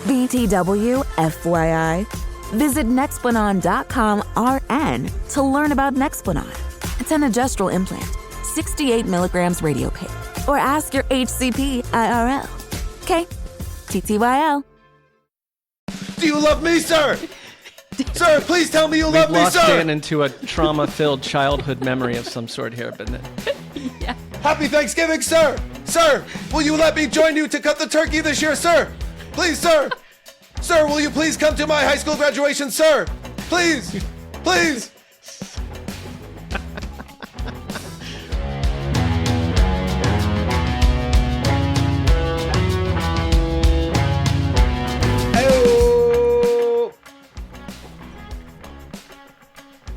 BTW, FYI. Visit Nexplanon.com RN to learn about Nexplanon. It's an gestural implant, 68 milligrams radiopaque. Or ask your HCP IRL. Okay, TTYL. Do you love me, sir? Sir, please tell me you love me, sir! We've lost Dan into a trauma-filled childhood memory of some sort here, but... Yeah. Happy Thanksgiving, sir! Sir, will you let me join you to cut the turkey this year, sir? Please, sir! Sir, will you please come to my high school graduation, sir? Please! Please!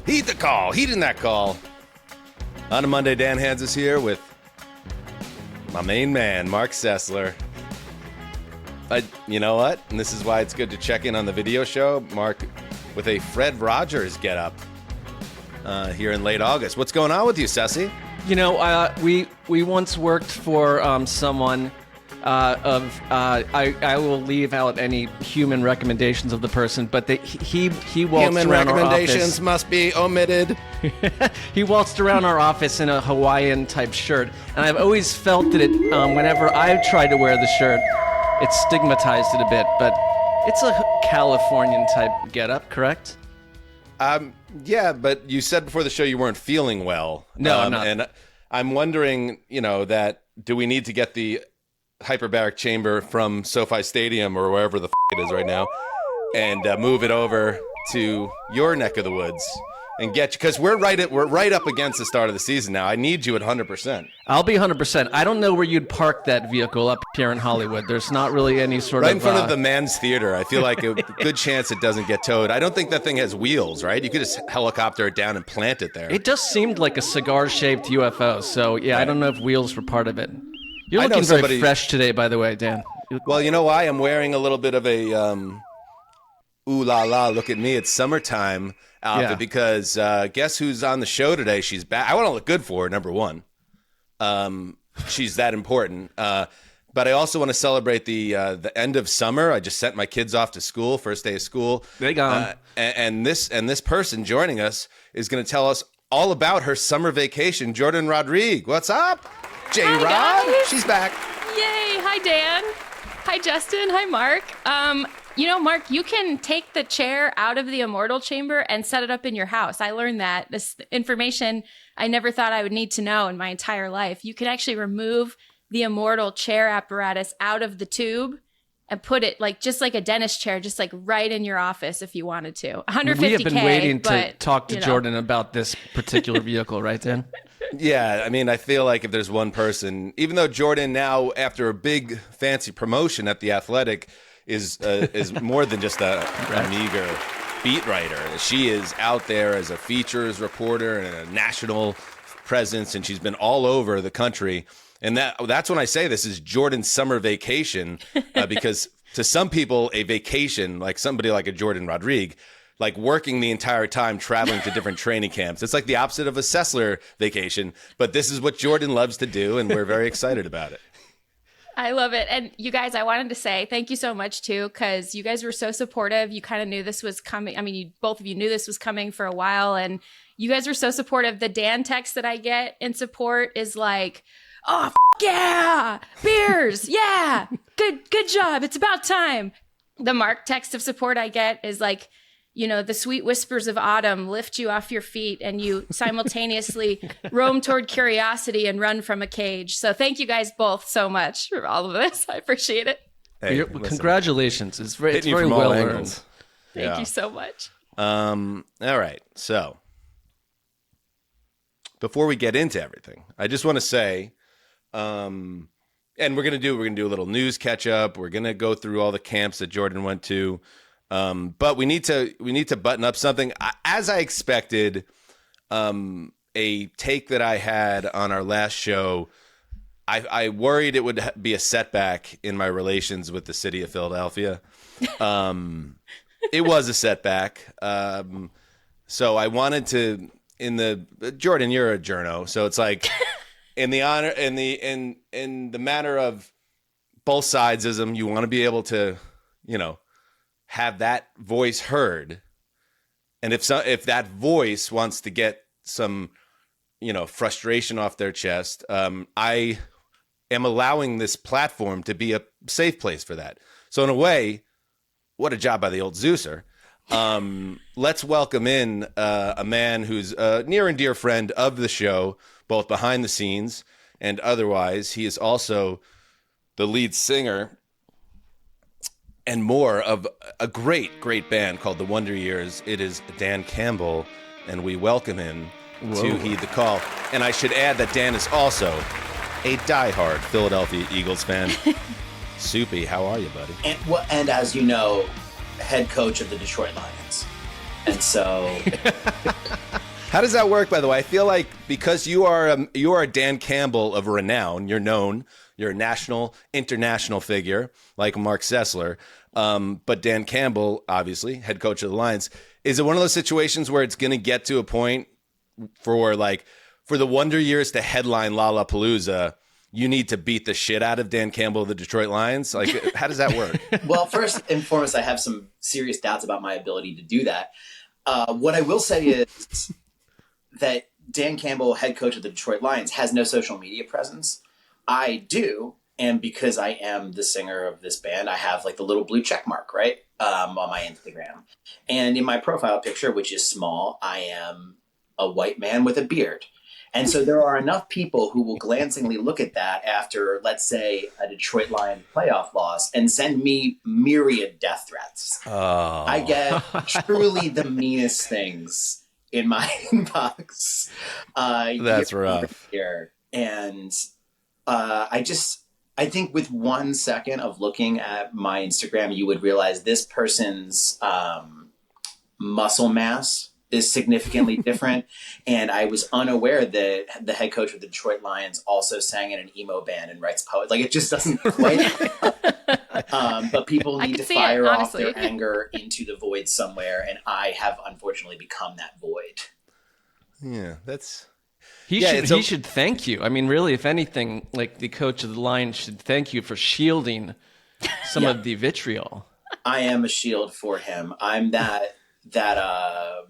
Heed the call, heeding that call. On a Monday, Dan Hanzus here with my main man, Marc Sessler. You know what? And this is why it's good to check in on the video show, Mark, with a Fred Rogers get-up here in late August. What's going on with you, Sessy? You know, we once worked for someone I will leave out any human recommendations of the person, but he waltzed human around our office. recommendations must be omitted. He waltzed around our office in a Hawaiian type shirt, and I've always felt that whenever I've tried to wear the shirt, it stigmatized it a bit. But it's a Californian type getup, correct? Yeah, but you said before the show you weren't feeling well. No, I'm not. And I'm wondering, that do we need to get the hyperbaric chamber from SoFi Stadium or wherever the it is right now and move it over to your neck of the woods and get you, because we're right up against the start of the season now. I need you at 100%. I'll be 100%. I don't know where you'd park that vehicle up here in Hollywood. There's not really any sort right of... in front of the Man's Theater. I feel like a good chance it doesn't get towed. I don't think that thing has wheels, right? You could just helicopter it down and plant it there. It just seemed like a cigar-shaped UFO, so yeah, I don't know if wheels were part of it. You're looking very fresh today, by the way, Dan. Well, you know why? I'm wearing a little bit of a ooh la la, look at me, it's summertime outfit because guess who's on the show today? She's back. I want to look good for her, number one. She's that important. But I also want to celebrate the end of summer. I just sent my kids off to school, first day of school. They gone. And this person joining us is going to tell us all about her summer vacation. Jourdan Rodrigue, what's up? J-Rod, she's back. Yay. Hi, Dan. Hi, Justin. Hi, Mark. Mark, you can take the chair out of the immortal chamber and set it up in your house. I learned that. This information I never thought I would need to know in my entire life. You can actually remove the immortal chair apparatus out of the tube and put it just like a dentist chair, just like right in your office if you wanted to. $150K. We have been waiting to talk to Jourdan about this particular vehicle, right, Dan? Yeah, I mean, I feel like if there's one person, even though Jourdan now, after a big fancy promotion at The Athletic, is more than just a meager beat writer. She is out there as a features reporter and a national presence, and she's been all over the country. And that's when I say this is Jourdan's summer vacation, because to some people, a vacation, like somebody like a Jourdan Rodrigue, like working the entire time, traveling to different training camps. It's like the opposite of a Sessler vacation, but this is what Jourdan loves to do, and we're very excited about it. I love it. And you guys, I wanted to say thank you so much, too, because you guys were so supportive. You kind of knew this was coming. I mean, both of you knew this was coming for a while, and you guys were so supportive. The Dan text that I get in support is like, oh, yeah, beers, yeah, good job. It's about time. The Mark text of support I get is like, the sweet whispers of autumn lift you off your feet and you simultaneously roam toward curiosity and run from a cage. So thank you guys both so much for all of this. I appreciate it. Hey, congratulations. It's very from well all earned. angles. Thank you so much. All right. So before we get into everything, I just want to say, and we're going to do a little news catch up. We're going to go through all the camps that Jourdan went to. But we need to button up something. As I expected, a take that I had on our last show, I worried it would be a setback in my relations with the city of Philadelphia. It was a setback. So I wanted to, Jourdan, you're a journo, so it's like in the manner of both sidesism, you want to be able to, have that voice heard. And if that voice wants to get some, frustration off their chest, I am allowing this platform to be a safe place for that. So in a way, what a job by the old Zeuser. Let's welcome in a man who's a near and dear friend of the show, both behind the scenes and otherwise. He is also the lead singer and more of a great, great band called the Wonder Years. It is Dan Campbell, and we welcome him to Heed the Call. And I should add that Dan is also a diehard Philadelphia Eagles fan. Soupy, how are you, buddy? And as you know, head coach of the Detroit Lions. And so... How does that work, by the way? I feel like because you are a Dan Campbell of renown, you're known, you're a national, international figure like Marc Sessler, but Dan Campbell, obviously, head coach of the Lions. Is it one of those situations where it's going to get to a point for the Wonder Years to headline Lollapalooza, you need to beat the shit out of Dan Campbell of the Detroit Lions? Like, how does that work? Well, first and foremost, I have some serious doubts about my ability to do that. What I will say is that Dan Campbell, head coach of the Detroit Lions, has no social media presence. I do, and because I am the singer of this band, I have like the little blue check mark, right, on my Instagram. And in my profile picture, which is small, I am a white man with a beard. And so there are enough people who will glancingly look at that after, let's say, a Detroit Lions playoff loss and send me myriad death threats. Oh. I get truly the meanest things in my inbox. That's rough. Here. And I think with 1 second of looking at my Instagram, you would realize this person's muscle mass is significantly different. And I was unaware that the head coach of the Detroit Lions also sang in an emo band and writes poetry. Like, it just doesn't quite. But people need to fire off their anger into the void somewhere. And I have unfortunately become that void. Yeah, that's... He should thank you. I mean, really, if anything, like the coach of the Lions should thank you for shielding some of the vitriol. I am a shield for him. I'm that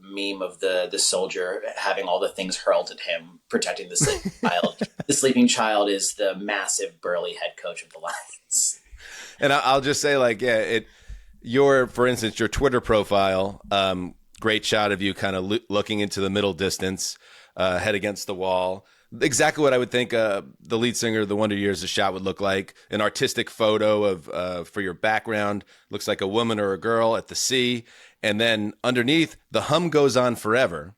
meme of the soldier having all the things hurled at him, protecting the sleeping child. The sleeping child is the massive, burly head coach of the Lions. And I'll just say, for instance, your Twitter profile, great shot of you kind of looking into the middle distance, head against the wall. Exactly what I would think the lead singer of the Wonder Years' shot would look like. An artistic photo of for your background. Looks like a woman or a girl at the sea. And then underneath, the hum goes on forever,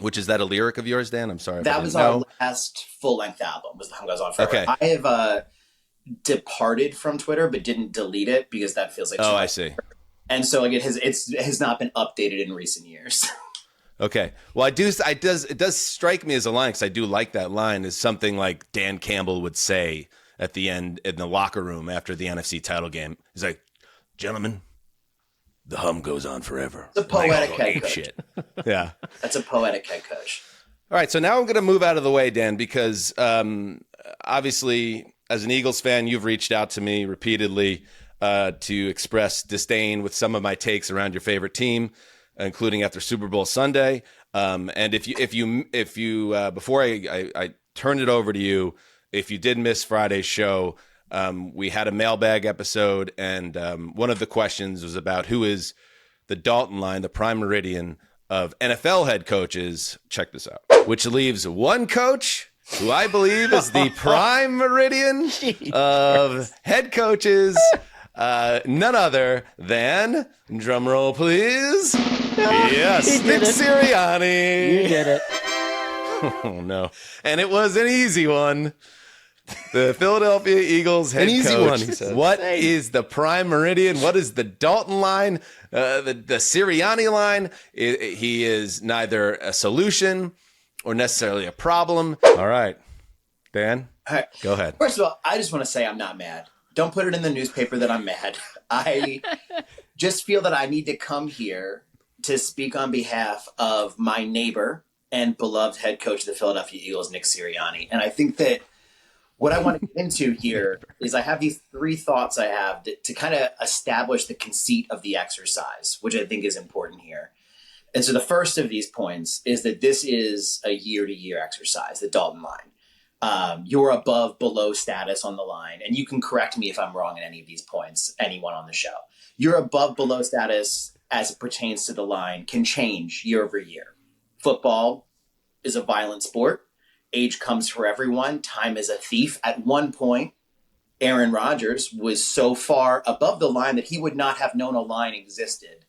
which is that a lyric of yours, Dan? I'm sorry. That was our last full-length album, was The Hum Goes On Forever. Okay. I have departed from Twitter, but didn't delete it because that feels like... Oh, I see. And so it has not been updated in recent years. Okay. Well, it does strike me as a line, because I do like that line, is something like Dan Campbell would say at the end in the locker room after the NFC title game. He's like, gentlemen, the hum goes on forever. It's a poetic head coach. Shit. Yeah. That's a poetic head coach. All right. So now I'm going to move out of the way, Dan, because obviously as an Eagles fan, you've reached out to me repeatedly to express disdain with some of my takes around your favorite team, including after Super Bowl Sunday. And if you before I turn it over to you, if you did miss Friday's show, we had a mailbag episode, and one of the questions was about who is the Dalton line, the prime meridian of NFL head coaches. Check this out. Which leaves one coach who I believe is the prime meridian of head coaches, none other than, drum roll please, yes, Nick Sirianni. You did it. Oh, no. And it was an easy one. The Philadelphia Eagles head coach. He said. What is the prime meridian? What is the Dalton line? The Sirianni line? He is neither a solution or necessarily a problem. All right. Dan, go ahead. First of all, I just want to say I'm not mad. Don't put it in the newspaper that I'm mad. I just feel that I need to come here to speak on behalf of my neighbor and beloved head coach of the Philadelphia Eagles, Nick Sirianni. And I think that What I want to get into here is I have these 3 thoughts I have to kind of establish the conceit of the exercise, which I think is important here. And so the first of these points is that this is a year-to-year exercise, the Dalton line. You're above, below status on the line, and you can correct me if I'm wrong in any of these points, anyone on the show. Your above, below status as it pertains to the line can change year over year. Football is a violent sport. Age comes for everyone. Time is a thief. At one point, Aaron Rodgers was so far above the line that he would not have known a line existed.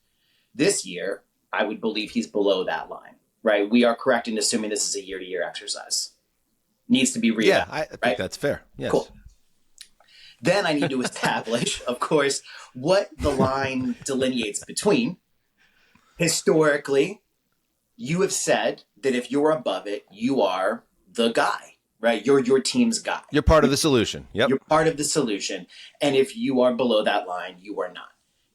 This year, I would believe he's below that line, right? We are correct in assuming this is a year-to-year exercise. Needs to be reevaluated. Yeah, I think right? that's fair. Yes. Cool. Then I need to establish, of course, what the line delineates between. Historically, you have said that if you're above it, you are the guy, right? You're your team's guy. You're part of the solution. Yep. You're part of the solution. And if you are below that line, you are not.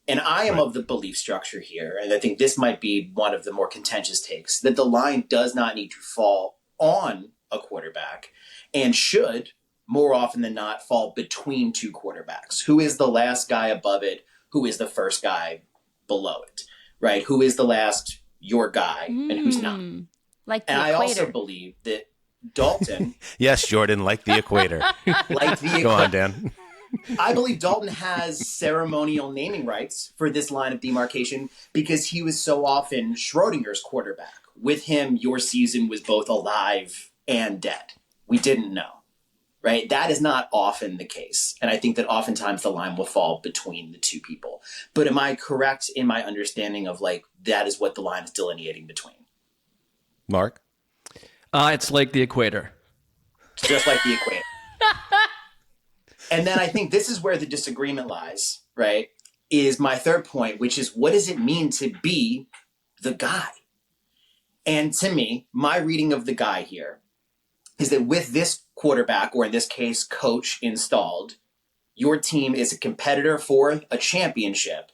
And I am of the belief structure here, and I think this might be one of the more contentious takes, that the line does not need to fall on a quarterback and should, more often than not, fall between 2 quarterbacks. Who is the last guy above it? Who is the first guy below it, right? Who is the last your guy and who's not? Like the and equator. I also believe that Dalton, Yes, Jordan, like the equator. like the Go on, Dan. I believe Dalton has ceremonial naming rights for this line of demarcation because he was so often Schrodinger's quarterback. With him, your season was both alive and dead. We didn't know, right? That is not often the case. And I think that oftentimes the line will fall between the 2 people. But am I correct in my understanding of that is what the line is delineating between? Mark? It's like the equator. Just like the equator. And then I think this is where the disagreement lies, right? Is my third point, which is what does it mean to be the guy? And to me, my reading of the guy here is that with this quarterback, or in this case, coach installed, your team is a competitor for a championship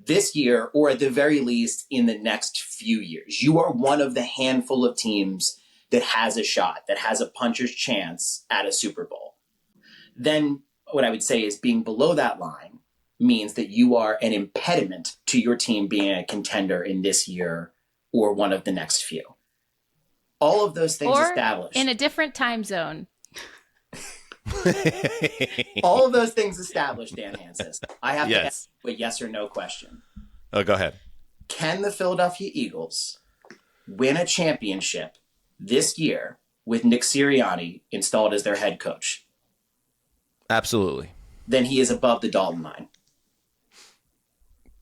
this year, or at the very least in the next few years. You are one of the handful of teams that has a shot, that has a puncher's chance at a Super Bowl. Then what I would say is being below that line means that you are an impediment to your team being a contender in this year or one of the next few. All of those things established. In a different time zone. All of those things established, Dan Hanzus. I have to Yes. ask a yes or no question. Oh, go ahead. Can the Philadelphia Eagles win a championship this year with Nick Sirianni installed as their head coach? Absolutely. Then he is above the Dalton line.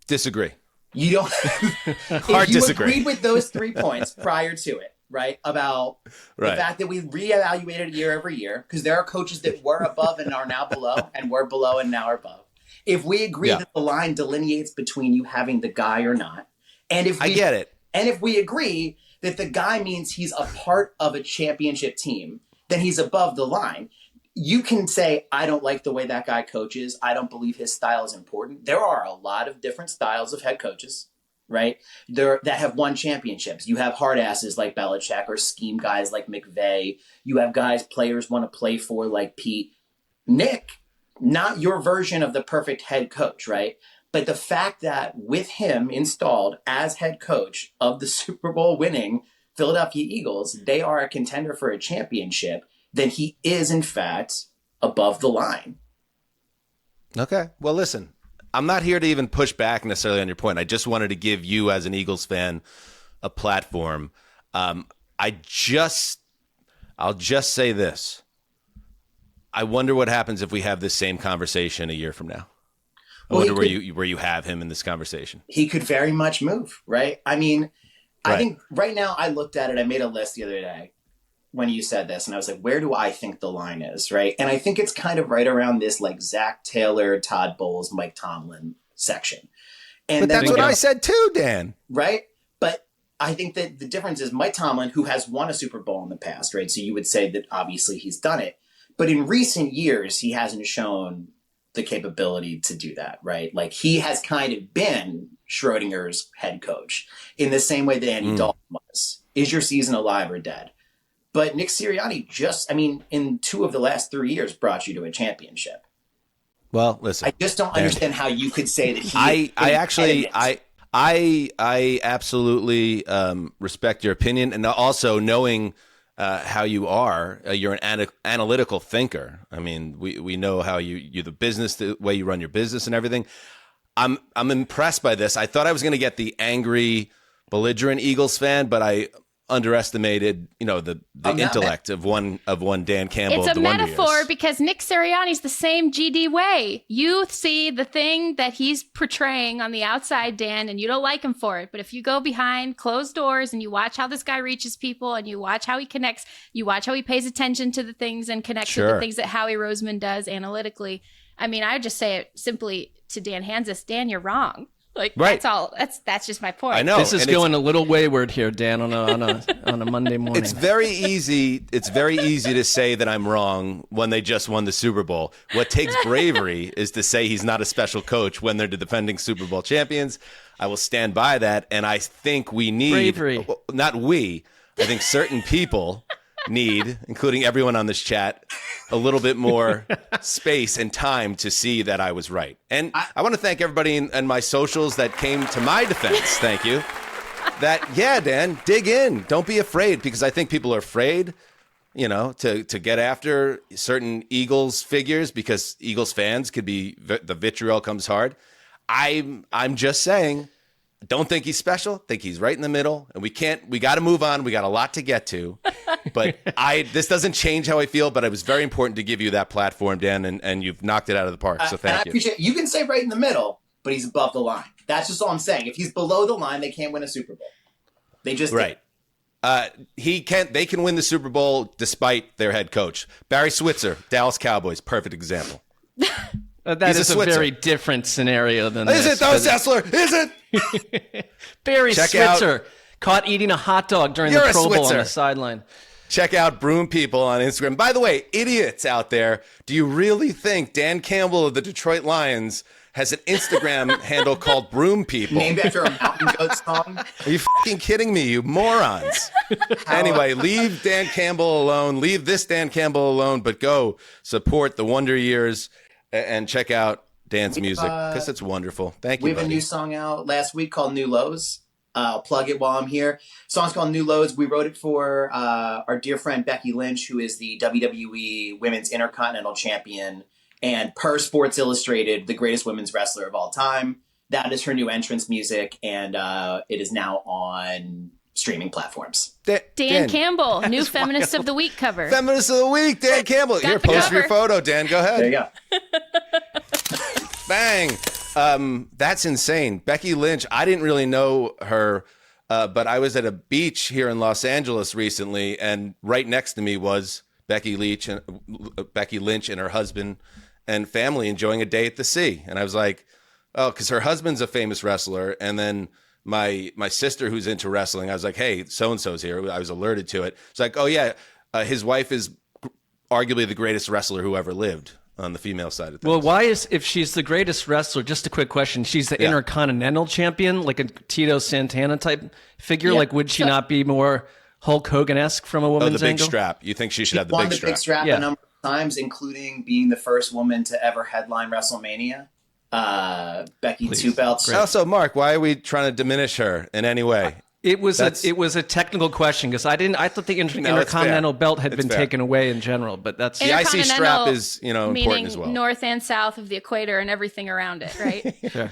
Disagree. You don't. Hard if you disagree. agreed with those 3 points prior to it, right? About the fact that we reevaluated it year over year, because there are coaches that were above and are now below, and were below and now are above. If we agree that the line delineates between you having the guy or not, and if we, I get it. and if we agree that the guy means he's a part of a championship team, then he's above the line. You can say, I don't like the way that guy coaches. I don't believe his style is important. There are a lot of different styles of head coaches, right? That have won championships. You have hard asses like Belichick, or scheme guys like McVay. You have guys players want to play for like Pete. Nick, not your version of the perfect head coach, right? But the fact that with him installed as head coach of the Super Bowl winning Philadelphia Eagles, they are a contender for a championship, then he is, in fact, above the line. Okay. Well, listen, I'm not here to even push back necessarily on your point. I just wanted to give you, as an Eagles fan, a platform. I'll just say this. I wonder what happens if we have this same conversation a year from now. I wonder where you have him in this conversation. He could very much move, right? I mean, I think right now I looked at it. I made a list the other day when you said this, and I was like, where do I think the line is, right? And I think it's kind of right around this like Zach Taylor, Todd Bowles, Mike Tomlin section. But that's what I said too, Dan. Right? But I think that the difference is Mike Tomlin, who has won a Super Bowl in the past, right? So you would say that obviously he's done it. But in recent years, he hasn't shown the capability to do that, right? Like he has kind of been Schrodinger's head coach in the same way that Andy Dalton was. Is your season alive or dead? But Nick Sirianni in 2 of the last 3 years brought you to a championship. Well, listen. I just don't understand how you could say that I absolutely respect your opinion, and also knowing how you are, you're an analytical thinker. I mean, we know how you're the way you run your business and everything. I'm impressed by this. I thought I was going to get the angry, belligerent Eagles fan, but I underestimated, the intellect of one Dan Campbell. It's of a the Wonder metaphor Years. because Nick Sirianni's the same GD way. You see the thing that he's portraying on the outside, Dan, and you don't like him for it. But if you go behind closed doors and you watch how this guy reaches people and you watch how he connects, you watch how he pays attention to the things and connects with the things that Howie Roseman does analytically. I mean, I would just say it simply to Dan Hanzus, Dan, you're wrong. That's all. That's just my point. I know this is going a little wayward here, Dan, on a Monday morning. It's very easy. It's very easy to say that I'm wrong when they just won the Super Bowl. What takes bravery is to say he's not a special coach when they're the defending Super Bowl champions. I will stand by that, and I think we need bravery. Not we. I think certain people need, including everyone on this chat, a little bit more space and time to see that I was right. And I want to thank everybody in my socials that came to my defense. Thank you. Dan, dig in. Don't be afraid, because I think people are afraid, to get after certain Eagles figures because Eagles fans could be, the vitriol comes hard. I'm just saying, don't think he's special. Think he's right in the middle, and we got to move on. We got a lot to get to, but this doesn't change how I feel. But it was very important to give you that platform, Dan, and you've knocked it out of the park. So thank you. I appreciate you can say right in the middle, but he's above the line. That's just all I'm saying. If he's below the line, they can't win a Super Bowl. They just right. They can win the Super Bowl despite their head coach, Barry Switzer, Dallas Cowboys, perfect example. That is a very different scenario than this. Is it though, Sessler? Is it? Barry Switzer caught eating a hot dog during the Pro Bowl on the sideline. Check out Broom People on Instagram. By the way, idiots out there, do you really think Dan Campbell of the Detroit Lions has an Instagram handle called Broom People? Named after a Mountain Goat song? Are you fucking kidding me, you morons? Anyway, leave Dan Campbell alone. Leave this Dan Campbell alone, but go support the Wonder Years and check out Dan's music, because it's wonderful. Thank you, We have a new song out last week called New Lows. I'll plug it while I'm here. Song's called New Lows. We wrote it for our dear friend Becky Lynch, who is the WWE Women's Intercontinental Champion and, per Sports Illustrated, the greatest women's wrestler of all time. That is her new entrance music, and it is now on streaming platforms. Dan Campbell, new Feminist of the Week cover. Feminist of the Week, Dan Campbell. Here, post your photo, Dan. Go ahead. There you go. Bang. That's insane. Becky Lynch, I didn't really know her, but I was at a beach here in Los Angeles recently, and right next to me was Becky Lynch and her husband and family enjoying a day at the sea. And I was like, oh, because her husband's a famous wrestler, and then my sister who's into wrestling, I was like, hey, so-and-so's here. I was alerted to it. It's like, oh, yeah, his wife is arguably the greatest wrestler who ever lived on the female side of things. Well, why if she's the greatest wrestler, just a quick question, she's the Intercontinental Champion, like a Tito Santana type figure? Yeah. Like, would she not be more Hulk Hogan-esque from a woman's the big angle? strap. You think she should have the won big strap? Big strap a number of times, including being the first woman to ever headline WrestleMania. Becky, Please. 2 belts. Also, Mark, why are we trying to diminish her in any way? It was a technical question, because I thought the Intercontinental belt had been taken away in general, but that's the IC strap is important as well. North and south of the equator and everything around it, right? Sure.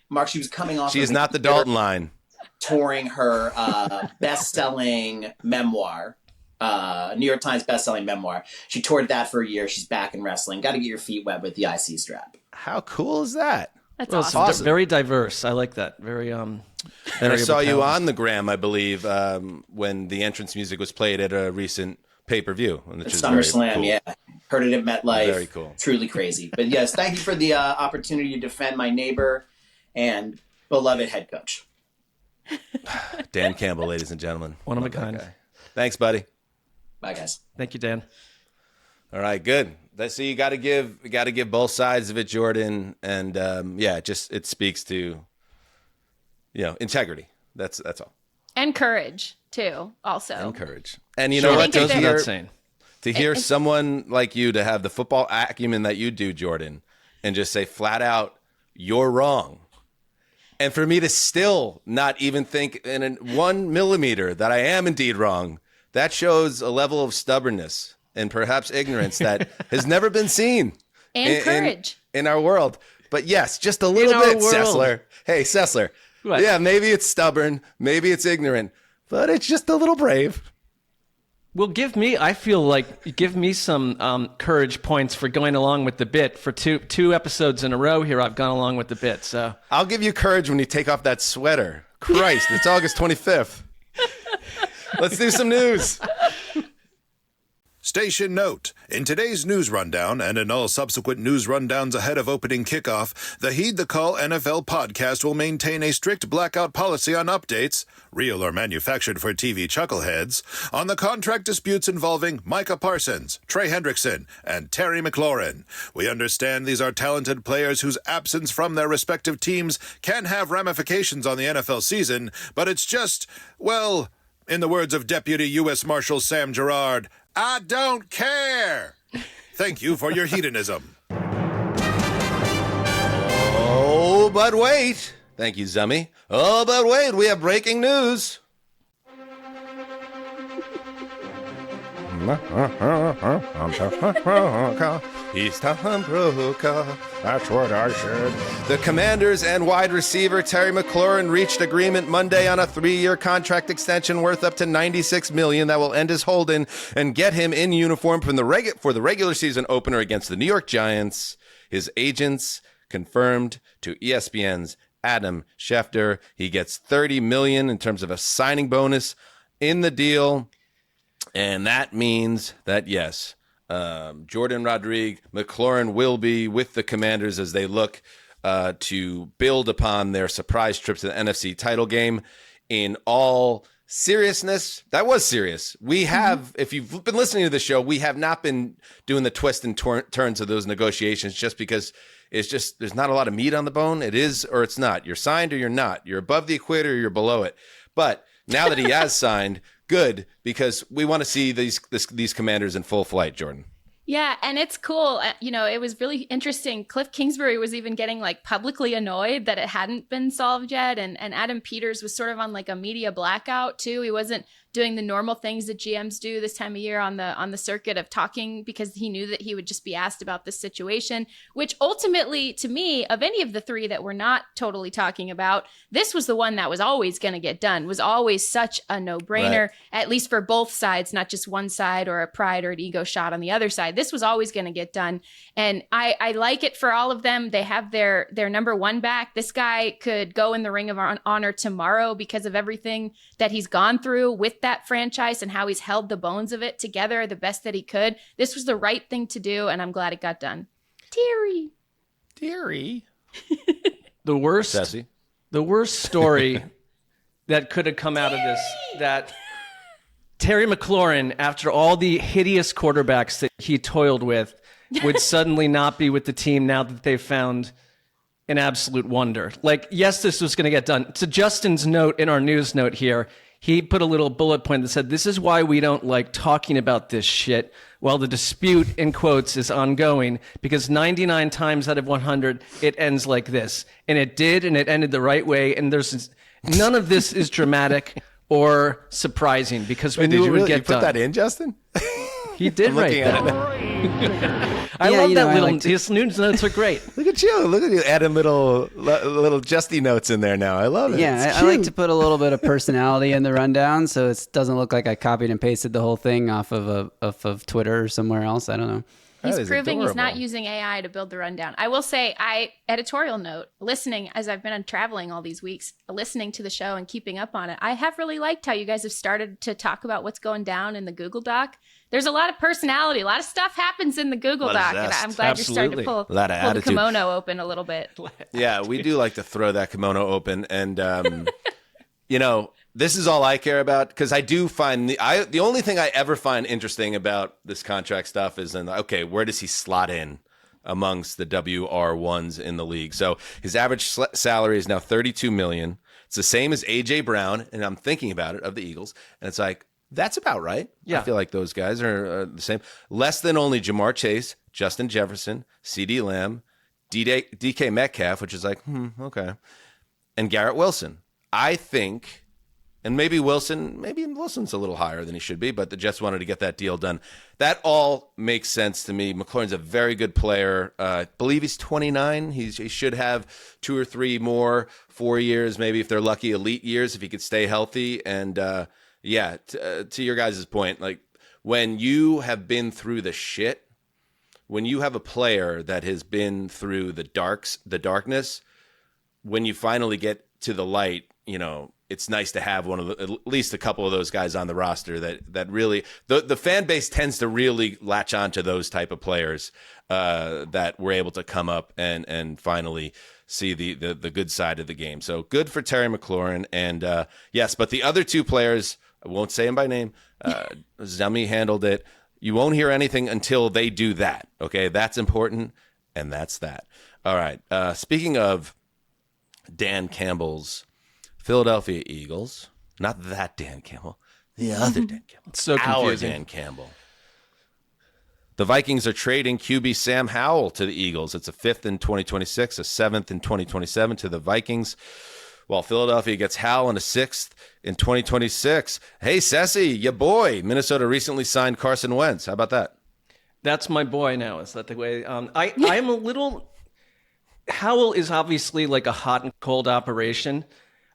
Mark, she was coming off. She is not the Dalton line. Touring her best-selling memoir, New York Times best-selling memoir. She toured that for a year. She's back in wrestling. Got to get your feet wet with the IC strap. How cool is that? That's awesome. It's very diverse. I like that. Very And I saw you on the gram, I believe, when the entrance music was played at a recent pay-per-view. SummerSlam, cool. Yeah. Heard it at MetLife. Very cool. Truly crazy. But yes, thank you for the opportunity to defend my neighbor and beloved head coach. Dan Campbell, ladies and gentlemen. One of a kind. Thanks, buddy. Bye, guys. Thank you, Dan. All right, good. So you got to give both sides of it, Jourdan, and it speaks to integrity. That's all. And courage, too, also. And courage. And you know what? Goes without saying. To hear someone like you to have the football acumen that you do, Jourdan, and just say flat out, you're wrong. And for me to still not even think in 1 millimeter that I am indeed wrong, that shows a level of stubbornness and perhaps ignorance that has never been seen. And courage. In our world. But yes, just a little bit, Sessler. Hey, Sessler. What? Yeah, maybe it's stubborn. Maybe it's ignorant. But it's just a little brave. Well, give me some courage points for going along with the bit. For two episodes in a row here, I've gone along with the bit. So I'll give you courage when you take off that sweater. Christ, it's August 25th. Let's do some news. Station note, in today's news rundown and in all subsequent news rundowns ahead of opening kickoff, the Heed the Call NFL podcast will maintain a strict blackout policy on updates, real or manufactured for TV chuckleheads, on the contract disputes involving Micah Parsons, Trey Hendrickson, and Terry McLaurin. We understand these are talented players whose absence from their respective teams can have ramifications on the NFL season, but it's just, well, in the words of Deputy U.S. Marshal Sam Gerard, I don't care. Thank you for your hedonism. Oh, but wait. Thank you, Zummy. Oh, but wait. We have breaking news. He's Tom Brokaw. That's what I said. The Commanders and wide receiver Terry McLaurin reached agreement Monday on a 3-year contract extension worth up to $96 million that will end his holding and get him in uniform for the regular season opener against the New York Giants. His agents confirmed to ESPN's Adam Schefter he gets $30 million in terms of a signing bonus in the deal. And that means that, yes, Jourdan Rodrigue, McLaurin will be with the Commanders as they look to build upon their surprise trip to the NFC title game. In all seriousness, that was serious. We have, if you've been listening to the show, we have not been doing the twists and turns of those negotiations just because it's just there's not a lot of meat on the bone. It is or it's not. You're signed or you're not. You're above the equator or you're below it. But now that he has signed, good, because we want to see these Commanders in full flight, Jourdan. Yeah, and it's cool. It was really interesting. Cliff Kingsbury was even getting publicly annoyed that it hadn't been solved yet. And Adam Peters was sort of on a media blackout too. He wasn't doing the normal things that GMs do this time of year on the circuit of talking because he knew that he would just be asked about this situation, which ultimately, to me, of any of the three that we're not totally talking about, this was the one that was always going to get done, was always such a no-brainer, right, at least for both sides, not just one side or a pride or an ego shot on the other side. This was always going to get done. And I like it for all of them. They have their number one back. This guy could go in the Ring of Honor tomorrow because of everything that he's gone through with that franchise and how he's held the bones of it together the best that he could. This was the right thing to do, and I'm glad it got done. Terry. The worst story that could have come out of this, that Terry McLaurin, after all the hideous quarterbacks that he toiled with, would suddenly not be with the team now that they've found an absolute wonder. Yes, this was going to get done. To Justin's note in our news note here, he put a little bullet point that said, this is why we don't like talking about this shit while the dispute, in quotes, is ongoing, because 99 times out of 100, it ends like this. And it did, and it ended the right way. And there's none of this is dramatic or surprising because we knew it would get done. You put that in, Justin? He did write that. I love that little. His news notes are great. Look at you adding little Justy notes in there now. I love it. Yeah, I like to put a little bit of personality in the rundown, so it doesn't look like I copied and pasted the whole thing off of Twitter or somewhere else. I don't know. He's proving he's not using AI to build the rundown. I will say, editorial note, listening as I've been traveling all these weeks, listening to the show and keeping up on it, I have really liked how you guys have started to talk about what's going down in the Google Doc. There's a lot of personality. A lot of stuff happens in the Google Doc, and I'm glad you're starting to pull the kimono open a little bit. Yeah, we do like to throw that kimono open, and this is all I care about, because I do find the only thing I ever find interesting about this contract stuff is, where does he slot in amongst the WR1s in the league? So his average salary is now $32 million. It's the same as A.J. Brown, and I'm thinking about it, of the Eagles, and it's like, that's about right. Yeah. I feel like those guys are the same. Less than only Jamar Chase, Justin Jefferson, C.D. Lamb, DK Metcalf, which is like, okay, and Garrett Wilson. I think, and maybe Wilson's a little higher than he should be, but the Jets wanted to get that deal done. That all makes sense to me. McLaurin's a very good player. I believe he's 29. He should have 2 or 3 more, 4 years, maybe if they're lucky, elite years, if he could stay healthy. And to your guys' point, like when you have been through the shit, when you have a player that has been through the darkness, when you finally get to the light, it's nice to have at least a couple of those guys on the roster that really the fan base tends to really latch on to those type of players that were able to come up and finally see the good side of the game. So good for Terry McLaurin. And yes, but the other 2 players, I won't say them by name. Zemi handled it. You won't hear anything until they do that. Okay, that's important, and that's that. All right. Speaking of Dan Campbell's Philadelphia Eagles, not that Dan Campbell, the other Dan Campbell. It's so confusing. Our Dan Campbell. The Vikings are trading QB Sam Howell to the Eagles. It's a 5th in 2026, a 7th in 2027 to the Vikings, while Philadelphia gets Howell and a 6th in 2026. Hey, Sessy, your boy. Minnesota recently signed Carson Wentz. How about that? That's my boy now. Is that the way? I'm a little... Howell is obviously like a hot and cold operation.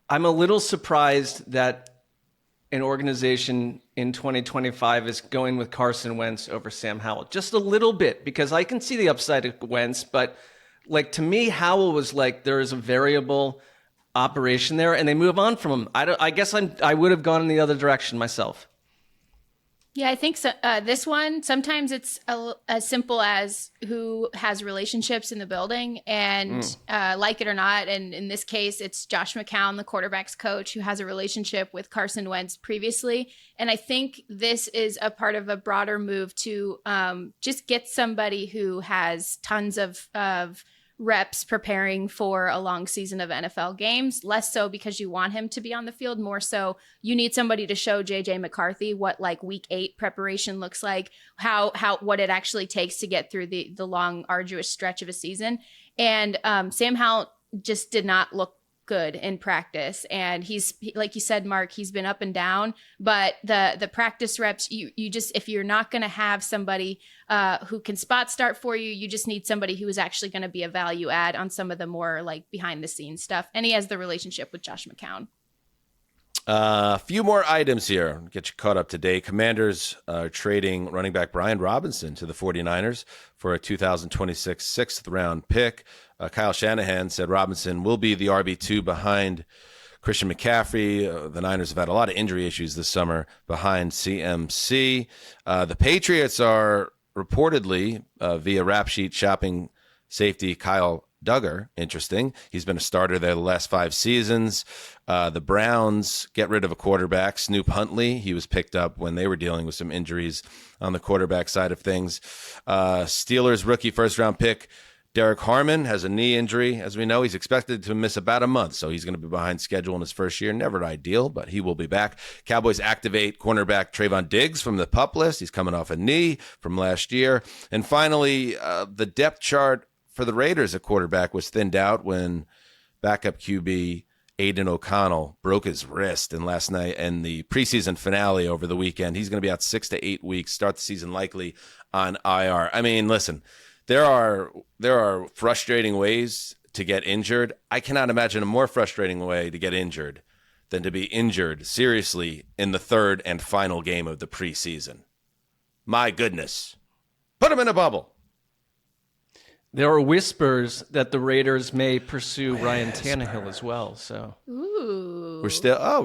I'm a little surprised that an organization in 2025 is going with Carson Wentz over Sam Howell. Just a little bit, because I can see the upside of Wentz, but like to me, Howell was like, there is a variable operation there, and they move on from him. I guess I would have gone in the other direction myself. Yeah, I think so. This one, sometimes it's as simple as who has relationships in the building, and like it or not. And in this case, it's Josh McCown, the quarterback's coach, who has a relationship with Carson Wentz previously. And I think this is a part of a broader move to just get somebody who has tons of reps preparing for a long season of NFL games, less so because you want him to be on the field, more so you need somebody to show JJ McCarthy what like week 8 preparation looks like, how what it actually takes to get through the long arduous stretch of a season. And Sam Howell just did not look good in practice, and he's, like you said, Mark, he's been up and down, but the practice reps, you just, if you're not going to have somebody who can spot start for you, you just need somebody who is actually going to be a value add on some of the more like behind the scenes stuff. And he has the relationship with Josh McCown. A few more items here. Get you caught up today. Commanders are trading running back Brian Robinson to the 49ers for a 2026 6th round pick. Kyle Shanahan said Robinson will be the RB2 behind Christian McCaffrey. The Niners have had a lot of injury issues this summer behind CMC. The Patriots are reportedly via Rap Sheet shopping safety Kyle Duggar. Interesting. He's been a starter there the last 5 seasons. The Browns get rid of a quarterback, Snoop Huntley. He was picked up when they were dealing with some injuries on the quarterback side of things. Steelers rookie first-round pick Derek Harmon has a knee injury. As we know, he's expected to miss about a month, so he's going to be behind schedule in his first year. Never ideal, but he will be back. Cowboys activate cornerback Trayvon Diggs from the PUP list. He's coming off a knee from last year. And finally, the depth chart for the Raiders at quarterback was thinned out when backup QB Aiden O'Connell broke his wrist in last night and the preseason finale over the weekend. He's going to be out 6 to 8 weeks, start the season likely on IR. I mean, listen, there are frustrating ways to get injured. I cannot imagine a more frustrating way to get injured than to be injured seriously in the third and final game of the preseason. My goodness. Put him in a bubble. There are whispers that the Raiders may pursue Ryan Tannehill as well. So, ooh, we're still how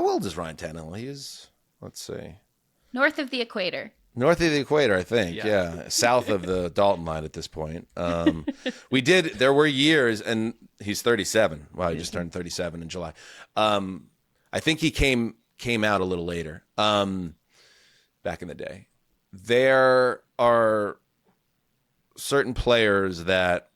old is Ryan Tannehill? He is, let's see, north of the equator. North of the equator, I think. Yeah. South of the Dalton line at this point. There were years, and he's 37. Wow, he just turned 37 in July. I think he came out a little later, back in the day. There are certain players that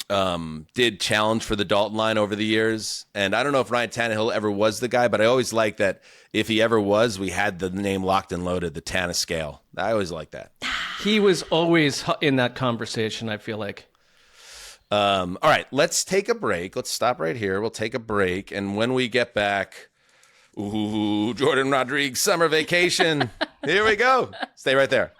did challenge for the Dalton line over the years. And I don't know if Ryan Tannehill ever was the guy, but I always liked that if he ever was, we had the name locked and loaded, the Tanna scale. I always liked that. He was always in that conversation, I feel like. All right, let's take a break. Let's stop right here. We'll take a break. And when we get back, Jourdan Rodrigue summer vacation. Here we go. Stay right there.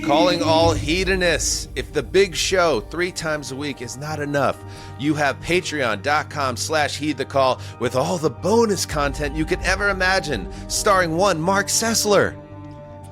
Calling all hedonists. If the big show 3 times a week is not enough, you have patreon.com/heedthecall with all the bonus content you could ever imagine, starring one Marc Sessler.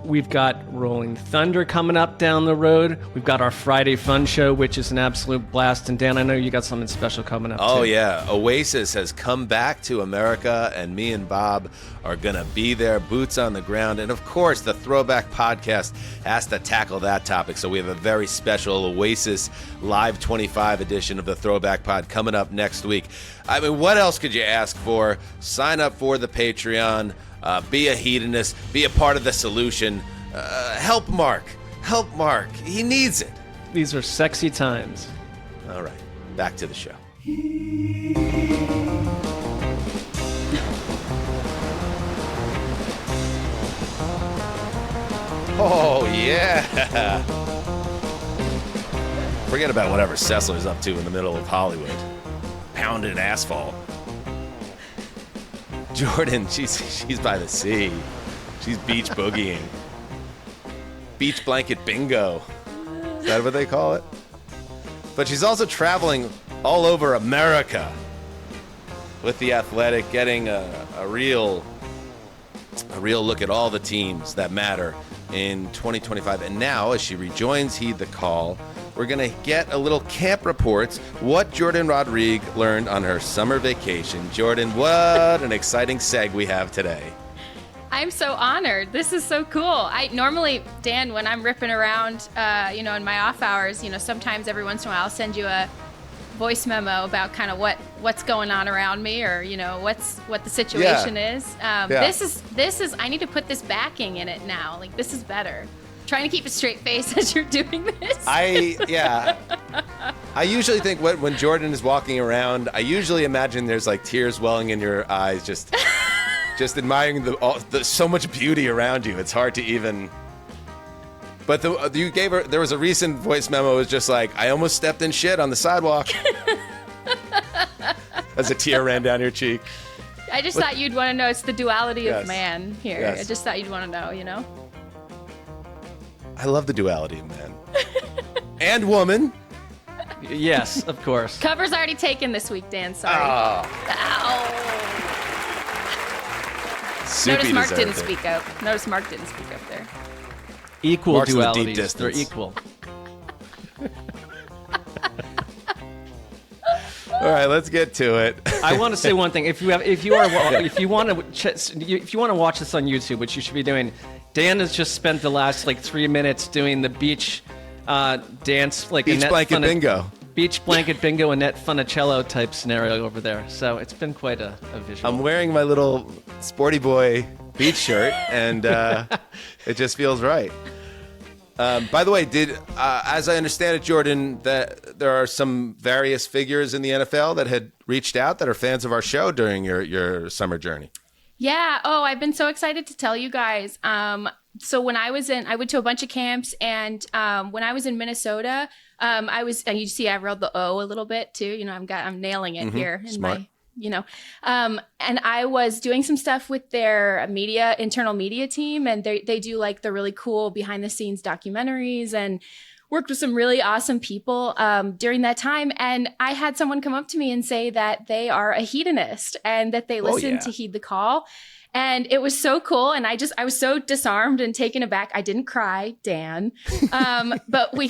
We've got Rolling Thunder coming up down the road. We've got our Friday Fun Show, which is an absolute blast. And Dan, I know you got something special coming up, too. Oh, yeah. Oasis has come back to America, and me and Bob are going to be there, boots on the ground. And, of course, the Throwback Podcast has to tackle that topic. So we have a very special Oasis Live 25 edition of the Throwback Pod coming up next week. I mean, what else could you ask for? Sign up for the Patreon. Be a hedonist. Be a part of the solution. Help Mark. Help Mark. He needs it. These are sexy times. All right. Back to the show. Oh, yeah. Forget about whatever Sessler's up to in the middle of Hollywood. Pounding asphalt. Jourdan, she's by the sea. She's beach boogieing. Beach blanket bingo. Is that what they call it? But she's also traveling all over America with The Athletic, getting a real look at all the teams that matter in 2025. And now, as she rejoins Heed the Call, we're going to get a little camp reports, what Jourdan Rodrigue learned on her summer vacation. Jourdan, what an exciting seg we have today. I'm so honored. This is so cool. I normally, Dan, when I'm ripping around, in my off hours, sometimes every once in a while I'll send you a voice memo about kind of what's going on around me, or what the situation is. This is I need to put this backing in it now. Like, this is better. Trying to keep a straight face as you're doing this. I usually think when Jourdan is walking around, I usually imagine there's like tears welling in your eyes, just admiring the so much beauty around you. It's hard to even. But you gave her. There was a recent voice memo. It was just like, I almost stepped in shit on the sidewalk. As a tear ran down your cheek. I just thought you'd want to know. It's the duality of Yes. man here. Yes. I just thought you'd want to know. I love the duality of man and woman. Yes, of course. Cover's already taken this week, Dan. Sorry. Oh. Ow. Soupy Notice Mark deserved didn't it. speak up. Notice Mark didn't speak up there. Equal Mark's in the deep dualities. distance. They're equal. All right, let's get to it. I want to say one thing. If you want to watch this on YouTube, which you should be doing, Dan has just spent the last 3 minutes doing the beach dance, Beach blanket bingo. Beach blanket bingo, Annette Funicello type scenario over there. So it's been quite a visual. I'm wearing my little sporty boy beach shirt, and it just feels right. By the way, as I understand it, Jourdan, that there are some various figures in the NFL that had reached out that are fans of our show during your summer journey. Yeah. Oh, I've been so excited to tell you guys. So when I went to a bunch of camps, and when I was in Minnesota, and you see I rolled the O a little bit too. I'm nailing it here in Smart. and I was doing some stuff with their internal media team, and they do the really cool behind the scenes documentaries, and worked with some really awesome people during that time. And I had someone come up to me and say that they are a hedonist and that they listen to Heed the Call. And it was so cool. And I was so disarmed and taken aback. I didn't cry, Dan. But we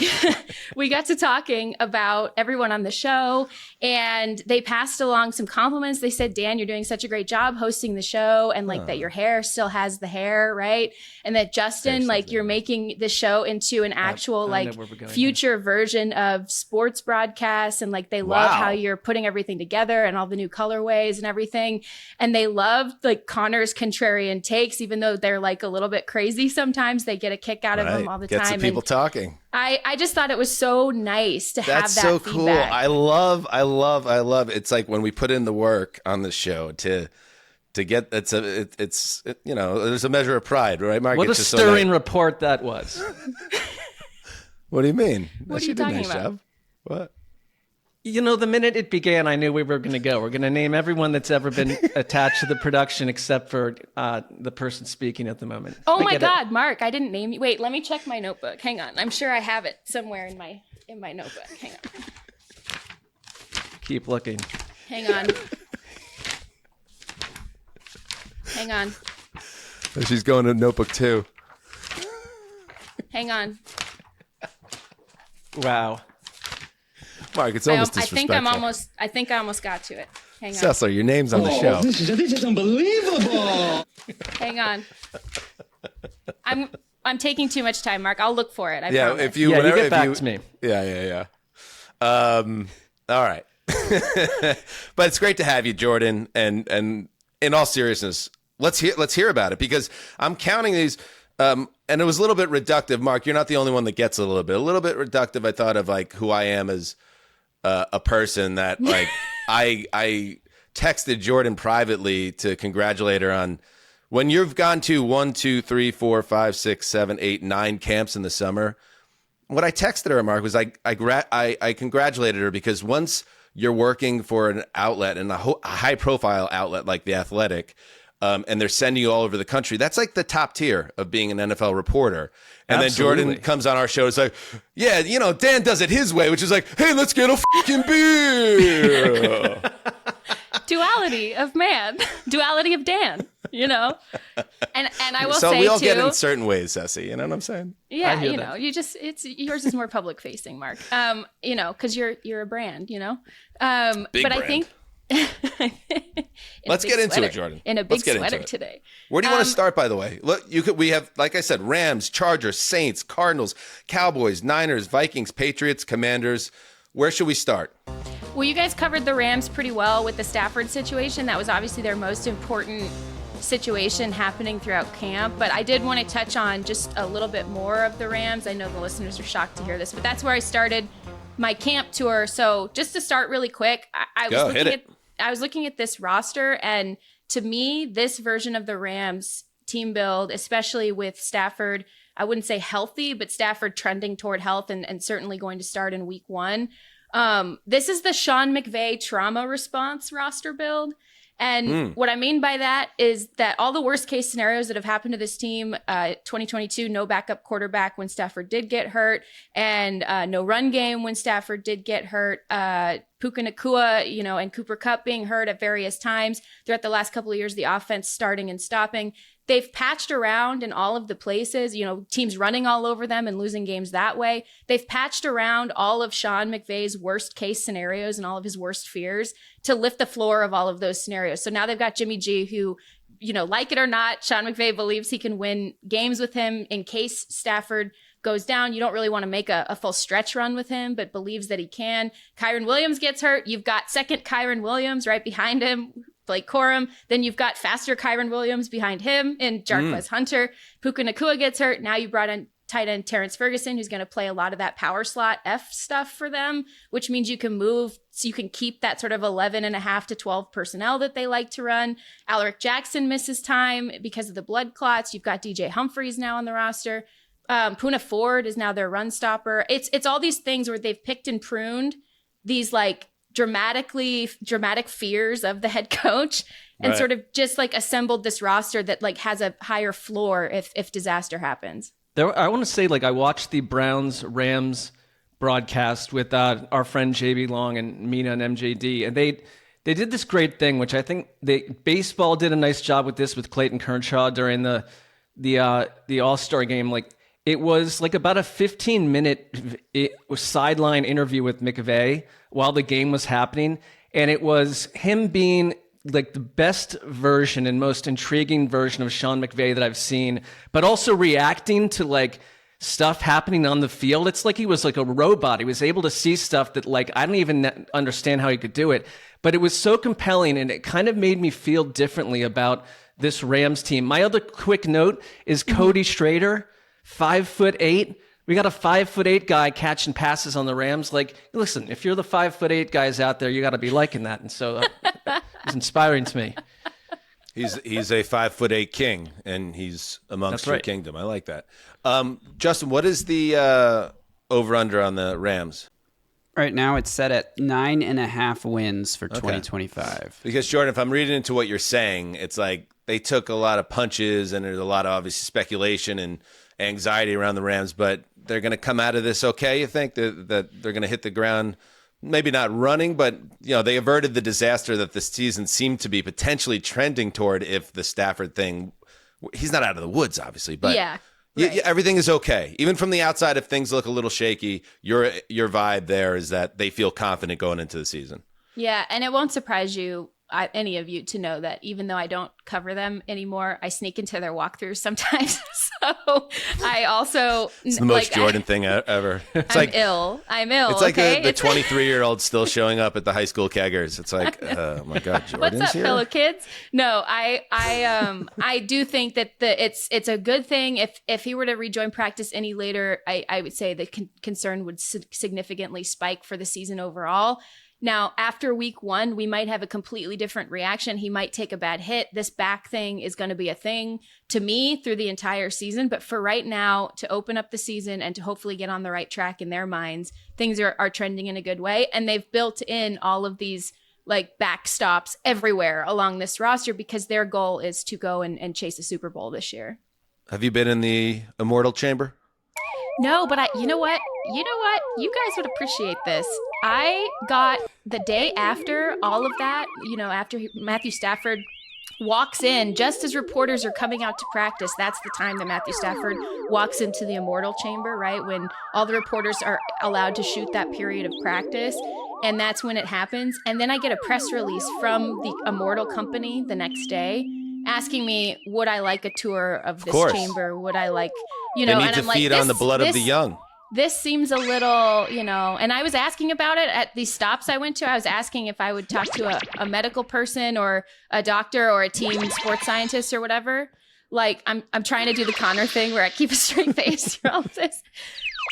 got to talking about everyone on the show, and they passed along some compliments. They said, Dan, you're doing such a great job hosting the show, and that your hair still has the hair, right? And that Justin, you're making the show into an actual future version of sports broadcasts. And they love how you're putting everything together and all the new colorways and everything. And they loved Connor's Mark's contrarian takes, even though they're like a little bit crazy sometimes. They get a kick out of them all the Gets time. the people talking. I just thought it was so nice to have that so feedback. cool. I love. It's like when we put in the work on the show to get it's you know, there's a measure of pride, right, Mark? What it's a just stirring report that was. What do you mean? What are She you did a talking nice about? job. What? You know, the minute it began, I knew we were going to go. We're going to name everyone that's ever been attached to the production except for the person speaking at the moment. Oh my God, Mark, I didn't name you. Wait, let me check my notebook. Hang on. I'm sure I have it somewhere in my notebook. Hang on. Keep looking. Hang on. Hang on. She's going to notebook 2. Hang on. Wow. Mark, it's almost I disrespectful. think I almost got to it. Hang on. Sessler, your name's on the show. This is unbelievable. Hang on. I'm taking too much time, Mark. I'll look for it. I Yeah, promise. if you Yeah, whenever, you get if back you, to me. Yeah. All right. But it's great to have you, Jourdan. And in all seriousness, let's hear about it, because I'm counting these. And it was a little bit reductive, Mark. You're not the only one that gets a little bit reductive. I thought of like who I am as a person that like I texted Jourdan privately to congratulate her on when you've gone to 1, 2, 3, 4, 5, 6, 7, 8, 9 camps in the summer. What I texted her, Mark, was I congratulated her, because once you're working for an outlet, and a high profile outlet like The Athletic, and they're sending you all over the country, that's like the top tier of being an NFL reporter. And Absolutely. then Jourdan comes on our show. It's like, yeah, you know, Dan does it his way, which is like, hey, let's get a fucking beer. Duality of man, duality of Dan. You know, and I will So say we all too. get it in certain ways, Ceci. You know what I'm saying? Yeah, hear you that. know, it's yours is more public facing, Mark. You know, because you're a brand. You know, Big but brand. I think. Let's get into it, Jourdan. In a big Let's get into sweater it. today. Where do you want to start, by the way? Look, we have, like I said, Rams, Chargers, Saints, Cardinals, Cowboys, Niners, Vikings, Patriots, Commanders. Where should we start? Well, you guys covered the Rams pretty well with the Stafford situation. That was obviously their most important situation happening throughout camp. But I did want to touch on just a little bit more of the Rams. I know the listeners are shocked to hear this, but that's where I started my camp tour. So just to start really quick, I was looking at this roster, and to me, this version of the Rams team build, especially with Stafford, I wouldn't say healthy, but Stafford trending toward health and certainly going to start in week 1. This is the Sean McVay trauma response roster build. And what I mean by that is that all the worst case scenarios that have happened to this team, 2022, no backup quarterback when Stafford did get hurt, and no run game when Stafford did get hurt, Puka Nacua, and Cooper Kupp being hurt at various times throughout the last couple of years, the offense starting and stopping. They've patched around in all of the places, teams running all over them and losing games that way. They've patched around all of Sean McVay's worst case scenarios and all of his worst fears to lift the floor of all of those scenarios. So now they've got Jimmy G, who, like it or not, Sean McVay believes he can win games with him in case Stafford goes down. You don't really want to make a full stretch run with him, but believes that he can. Kyren Williams gets hurt. You've got second Kyren Williams right behind him, Blake Corum. Then you've got faster Kyren Williams behind him and Jarquez Hunter. Puka Nacua gets hurt. Now you brought in tight end Terrence Ferguson, who's going to play a lot of that power slot F stuff for them, which means you can move, so you can keep that sort of 11.5 to 12 personnel that they like to run. Alaric Jackson misses time because of the blood clots. You've got DJ Humphries now on the roster. Poona Ford is now their run stopper. It's all these things where they've picked and pruned these like dramatic fears of the head coach and sort of just like assembled this roster that like has a higher floor if disaster happens. I want to say, I watched the Browns-Rams broadcast with our friend JB Long and Mina and MJD, and they did this great thing, which I think baseball did a nice job with this with Clayton Kershaw during the All-Star game. It was about a 15-minute sideline interview with McVay while the game was happening, and it was him being the best version and most intriguing version of Sean McVay that I've seen, but also reacting to stuff happening on the field. It's like he was like a robot. He was able to see stuff that I don't even understand how he could do it, but it was so compelling, and it kind of made me feel differently about this Rams team. My other quick note is Cody Schrader, 5'8". We got a 5'8" guy catching passes on the Rams. Like, listen, if you're the 5'8" guys out there, you got to be liking that. And so it's inspiring to me. He's a 5'8" king, and he's amongst your kingdom. I like that. Justin, what is the over/under on the Rams? Right now, it's set at 9.5 wins for 2025. Because Jourdan, if I'm reading into what you're saying, it's like they took a lot of punches, and there's a lot of obviously speculation and anxiety around the Rams, but they're going to come out of this okay. You think that they're going to hit the ground? Maybe not running, but they averted the disaster that the season seemed to be potentially trending toward if the Stafford thing, he's not out of the woods, obviously, but everything is okay. Even from the outside, if things look a little shaky, your vibe there is that they feel confident going into the season. Yeah, and it won't surprise you, any of you, to know that even though I don't cover them anymore, I sneak into their walkthroughs sometimes. So I also... It's the most Jourdan thing ever. It's I'm ill. It's like the 23-year-old still showing up at the high school keggers. It's like, oh my God, Jordan's What's up, here? fellow kids? No, I do think that it's a good thing. If he were to rejoin practice any later, I would say the concern would significantly spike for the season overall. Now, after week 1, we might have a completely different reaction. He might take a bad hit. This back thing is going to be a thing to me through the entire season. But for right now, to open up the season and to hopefully get on the right track in their minds, things are trending in a good way. And they've built in all of these like backstops everywhere along this roster because their goal is to go and chase a Super Bowl this year. Have you been in the Immortal Chamber? No, but you know what? You guys would appreciate this. I got the day after all of that, after Matthew Stafford walks in, just as reporters are coming out to practice, that's the time that Matthew Stafford walks into the Immortal Chamber, right? When all the reporters are allowed to shoot that period of practice. And that's when it happens. And then I get a press release from the Immortal Company the next day asking me, would I like a tour of this chamber? Would I like, they need and to I'm like, feed on the blood of the young. This seems a little, and I was asking about it at these stops I went to. I was asking if I would talk to a medical person or a doctor or a team sports scientist or whatever. Like, I'm trying to do the Connor thing where I keep a straight face through all of this.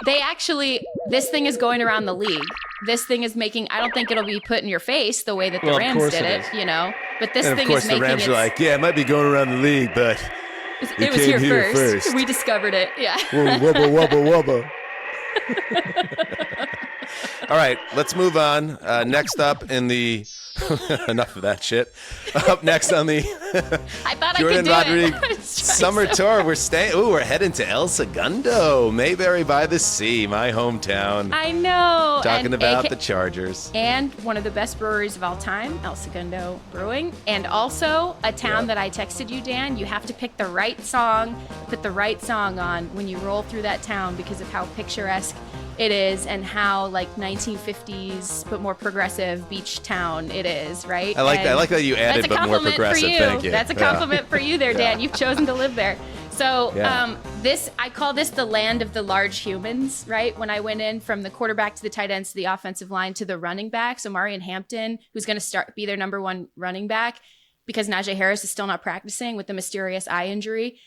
This thing is going around the league. This thing is I don't think it'll be put in your face the way that the Rams did it, But this thing is making it. Of course, the Rams are like, yeah, it might be going around the league, but it was here first. We discovered it. Yeah. Wubba, wubba, wubba. All right, let's move on. Next up in the enough of that shit. Up next on the I thought Jourdan I could do Rodrigue summer tour. We're heading to El Segundo, Mayberry by the Sea, my hometown. I know. Talking about the Chargers. And one of the best breweries of all time, El Segundo Brewing. And also a town that I texted you, Dan. You have to pick the right song, put the right song on when you roll through that town because of how picturesque it is and how like 1950s but more progressive beach town it is, right? I like that you added but more progressive. Thank you. That's a compliment for you there, Dan. You've chosen to live there. So I call this the land of the large humans, right? When I went in from the quarterback to the tight ends to the offensive line to the running backs, Omarion Hampton, who's going to be their number 1 running back because Najee Harris is still not practicing with the mysterious eye injury.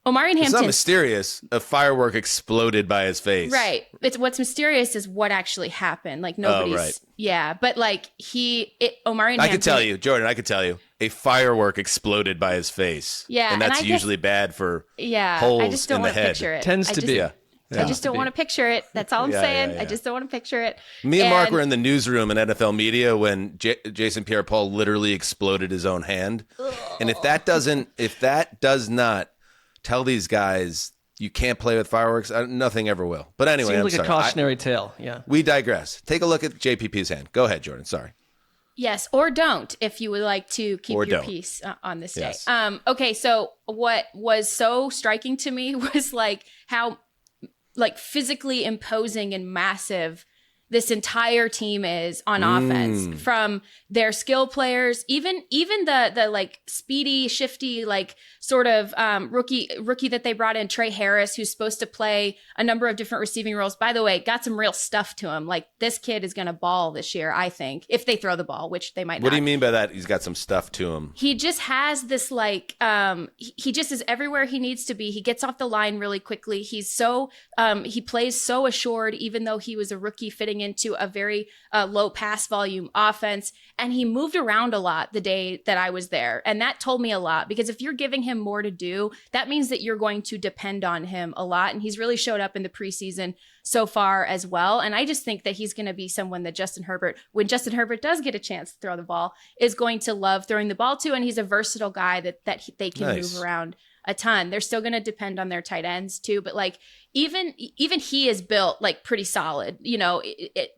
Omarion Hampton. It's not mysterious. A firework exploded by his face. Right. What's mysterious is what actually happened. Like nobody's. Oh, right. Yeah, but like Omarion Hampton. I could tell you, Jourdan. I could tell you, a firework exploded by his face. Yeah, and that's usually bad for holes I just don't in the want to head. picture it. Tends to be. Yeah. I just don't want to picture it. That's all I'm saying. Yeah. I just don't want to picture it. Me and Mark were in the newsroom in NFL media when Jason Pierre-Paul literally exploded his own hand. Ugh. And if that does not tell these guys you can't play with fireworks, nothing ever will. But anyway, seems like a cautionary tale. Yeah. We digress. Take a look at JPP's hand. Go ahead, Jourdan. Sorry. Yes, or don't if you would like to keep your peace on this day. Okay, so what was so striking to me was like how like physically imposing and massive this entire team is on offense, from their skill players, even the like speedy, shifty, like sort of rookie that they brought in, Trey Harris, who's supposed to play a number of different receiving roles. By the way, got some real stuff to him. Like, this kid is going to ball this year, I think, if they throw the ball, which they might not. What do you mean by that? He's got some stuff to him. He just has this like he just is everywhere he needs to be. He gets off the line really quickly. He's so he plays so assured, even though he was a rookie fitting into a very low pass volume offense. And he moved around a lot the day that I was there. And that told me a lot, because if you're giving him more to do, that means that you're going to depend on him a lot. And he's really showed up in the preseason so far as well. And I just think that he's going to be someone that Justin Herbert, when Justin Herbert does get a chance to throw the ball, is going to love throwing the ball to. And he's a versatile guy that they can move around a ton. They're still going to depend on their tight ends too, but like even he is built like pretty solid. You know,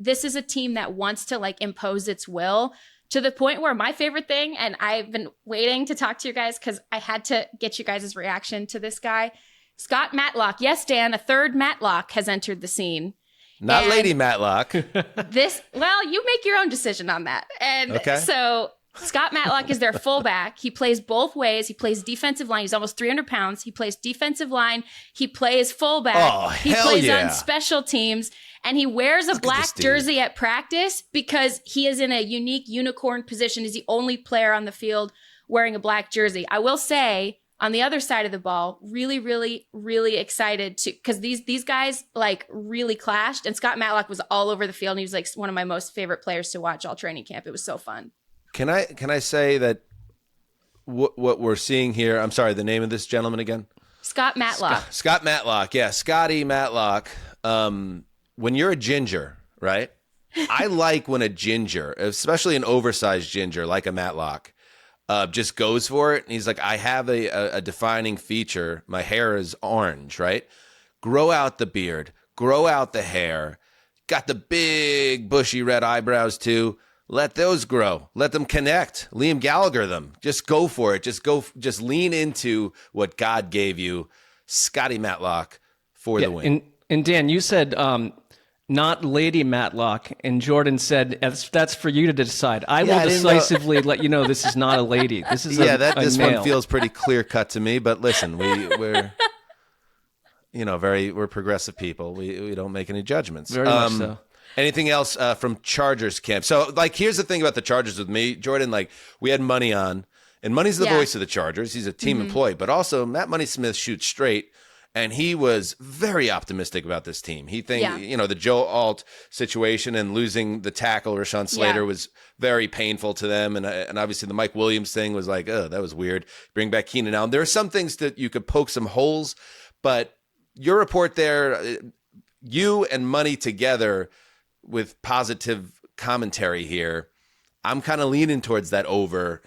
this is a team that wants to like impose its will, to the point where my favorite thing, and I've been waiting to talk to you guys because I had to get you guys' reaction to this guy, Scott Matlock. Yes, Dan, a third Matlock has entered the scene. Not Lady Matlock. Well, you make your own decision on that. And so Scott Matlock is their fullback. He plays both ways. He plays defensive line. He's almost 300 pounds. He plays defensive line. He plays fullback. Oh, he hell plays yeah. on special teams. And he wears a black jersey at practice because he is in a unique unicorn position. He's the only player on the field wearing a black jersey. I will say, on the other side of the ball, really, really, really excited to, because these guys like really clashed. And Scott Matlock was all over the field. And he was like one of my most favorite players to watch all training camp. It was so fun. Can I say that what we're seeing here? I'm sorry, the name of this gentleman again? Scott Matlock. Scott Matlock. Yeah, Scotty Matlock. When you're a ginger, right? I like when a ginger, especially an oversized ginger like a Matlock, just goes for it. And he's like, I have a defining feature. My hair is orange, right? Grow out the beard, grow out the hair. Got the big bushy red eyebrows too. Let those grow. Let them connect. Liam Gallagher them. Just go for it. Just lean into what God gave you. Scotty Matlock for the win. And Dan, you said not Lady Matlock, and Jourdan said that's for you to decide. I will decisively let you know this is not a lady. This is this male. one feels pretty clear cut to me. But listen, we're we're progressive people. We don't make any judgments. Very much so. Anything else from Chargers camp? So, like, here's the thing about the Chargers with me, Jourdan. Like, we had Money on, and Money's the voice of the Chargers. He's a team employee, but also Matt Money Smith shoots straight, and he was very optimistic about this team. He thinks, the Joe Alt situation and losing the tackle, Rashawn Slater, was very painful to them, and obviously the Mike Williams thing was like, oh, that was weird. Bring back Keenan Allen. There are some things that you could poke some holes, but your report there, you and Money together, with positive commentary here, I'm kind of leaning towards that over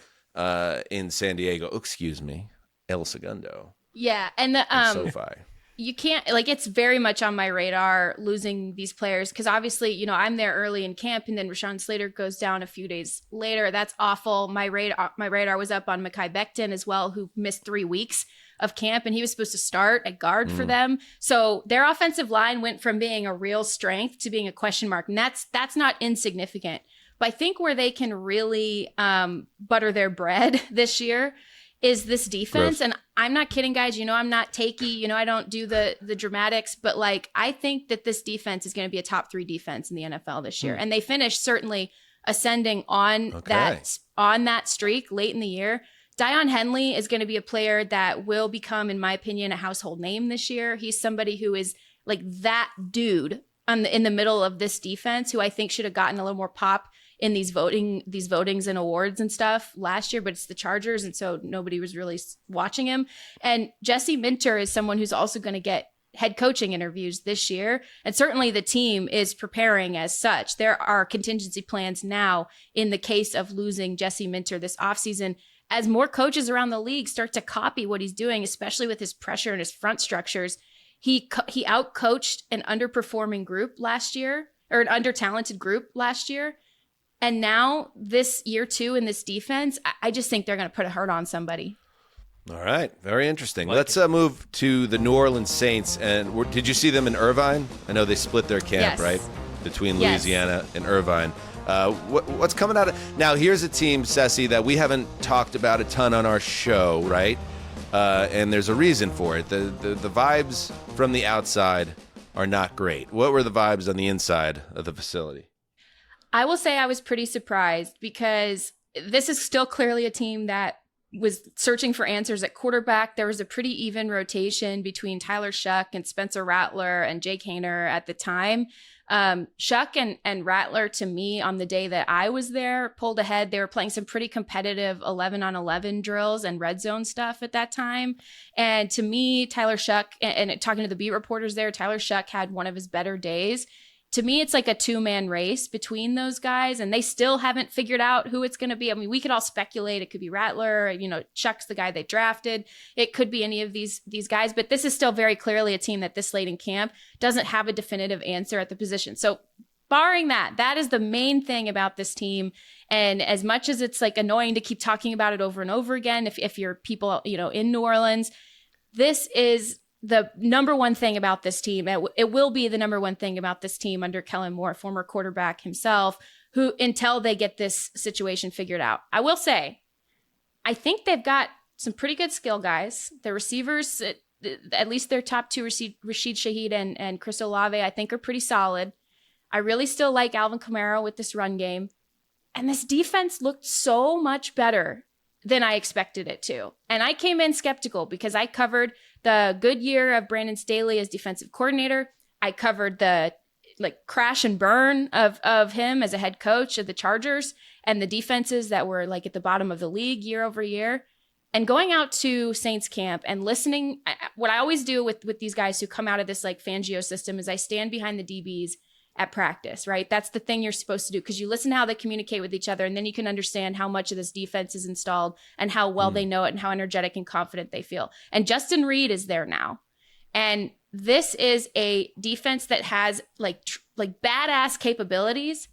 in San Diego. Oh, excuse me, El Segundo. Yeah, and the SoFi. You can't, like, it's very much on my radar losing these players because obviously, I'm there early in camp, and then Rashawn Slater goes down a few days later. That's awful. My radar was up on Mekhi Becton as well, who missed 3 weeks of camp, and he was supposed to start at guard for them. So their offensive line went from being a real strength to being a question mark, and that's not insignificant. But I think where they can really butter their bread this year is this defense. And I'm not kidding, guys. I'm not takey. I don't do the dramatics, but like, I think that this defense is going to be a top 3 defense in the NFL this year. And they finished certainly ascending on that streak late in the year. Dion Henley is going to be a player that will become, in my opinion, a household name this year. He's somebody who is like that dude in the middle of this defense, who I think should have gotten a little more pop in these votings and awards and stuff last year, but it's the Chargers, and so nobody was really watching him. And Jesse Minter is someone who's also going to get head coaching interviews this year, and certainly the team is preparing as such. There are contingency plans now in the case of losing Jesse Minter this offseason, as more coaches around the league start to copy what he's doing, especially with his pressure and his front structures. He outcoached an underperforming group last year, or an under-talented group last year. And now this year 2 in this defense, I just think they're going to put a hurt on somebody. All right. Very interesting. Let's move to the New Orleans Saints. And did you see them in Irvine? I know they split their camp, right? between Yes. Louisiana and Irvine. What's coming out of now? Here's a team, Ceci, that we haven't talked about a ton on our show, right? And there's a reason for it. The vibes from the outside are not great. What were the vibes on the inside of the facility? I will say I was pretty surprised because this is still clearly a team that was searching for answers at quarterback. There was a pretty even rotation between Tyler Shuck and Spencer Rattler and Jake Haener at the time. Shuck and Rattler, to me, on the day that I was there, pulled ahead. They were playing some pretty competitive 11-on-11 drills and red zone stuff at that time. And to me, Tyler Shuck, and talking to the beat reporters there, Tyler Shuck had one of his better days. To me, it's like a two-man race between those guys, and they still haven't figured out who it's going to be. I mean, we could all speculate. It could be Rattler, Shuck's the guy they drafted. It could be any of these guys, but this is still very clearly a team that this late in camp doesn't have a definitive answer at the position. So barring that is the main thing about this team. And as much as it's like annoying to keep talking about it over and over again, if you're people, in New Orleans, this is the number one thing about this team. It will be the number one thing about this team under Kellen Moore, former quarterback himself, who, until they get this situation figured out. I will say, I think they've got some pretty good skill guys. The receivers, at least their top two, Rashid Shaheed and Chris Olave, I think are pretty solid. I really still like Alvin Kamara with this run game. And this defense looked so much better than I expected it to. And I came in skeptical because I covered the good year of Brandon Staley as defensive coordinator. I covered the crash and burn of him as a head coach of the Chargers and the defenses that were at the bottom of the league year over year. And going out to Saints camp and listening, what I always do with these guys who come out of this Fangio system is I stand behind the DBs at practice, right? That's the thing you're supposed to do, because you listen to how they communicate with each other, and then you can understand how much of this defense is installed and how well they know it and how energetic and confident they feel. And Justin Reed is there now. And this is a defense that has badass capabilities.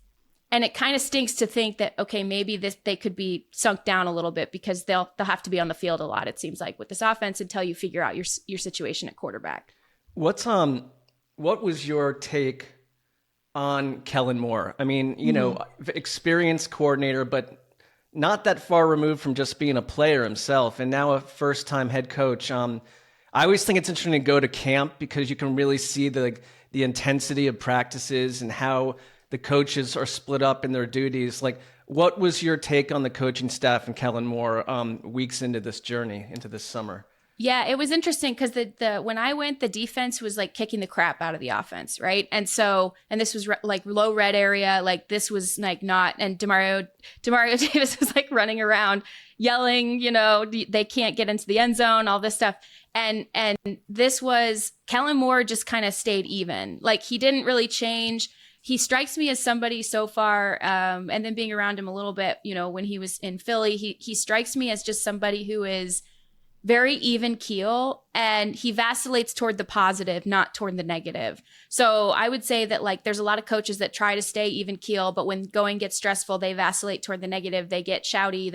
And it kind of stinks to think that, okay, maybe they could be sunk down a little bit because they'll have to be on the field a lot, it seems like, with this offense until you figure out your situation at quarterback. What was your take on Kellen Moore? I mean, experienced coordinator, but not that far removed from just being a player himself, and now a first-time head coach. I always think it's interesting to go to camp because you can really see the intensity of practices and how the coaches are split up in their duties. What was your take on the coaching staff and Kellen Moore weeks into this journey, into this summer? Yeah, it was interesting because when I went, the defense was kicking the crap out of the offense, right? And this was low red area, this was not, and Demario Davis was running around yelling, they can't get into the end zone, all this stuff. And this was, Kellen Moore just kind of stayed even. He didn't really change. He strikes me as somebody so far, and then being around him a little bit, when he was in Philly, he strikes me as just somebody who is very even keel, and he vacillates toward the positive, not toward the negative. So I would say that there's a lot of coaches that try to stay even keel, but when going gets stressful, they vacillate toward the negative. They get shouty.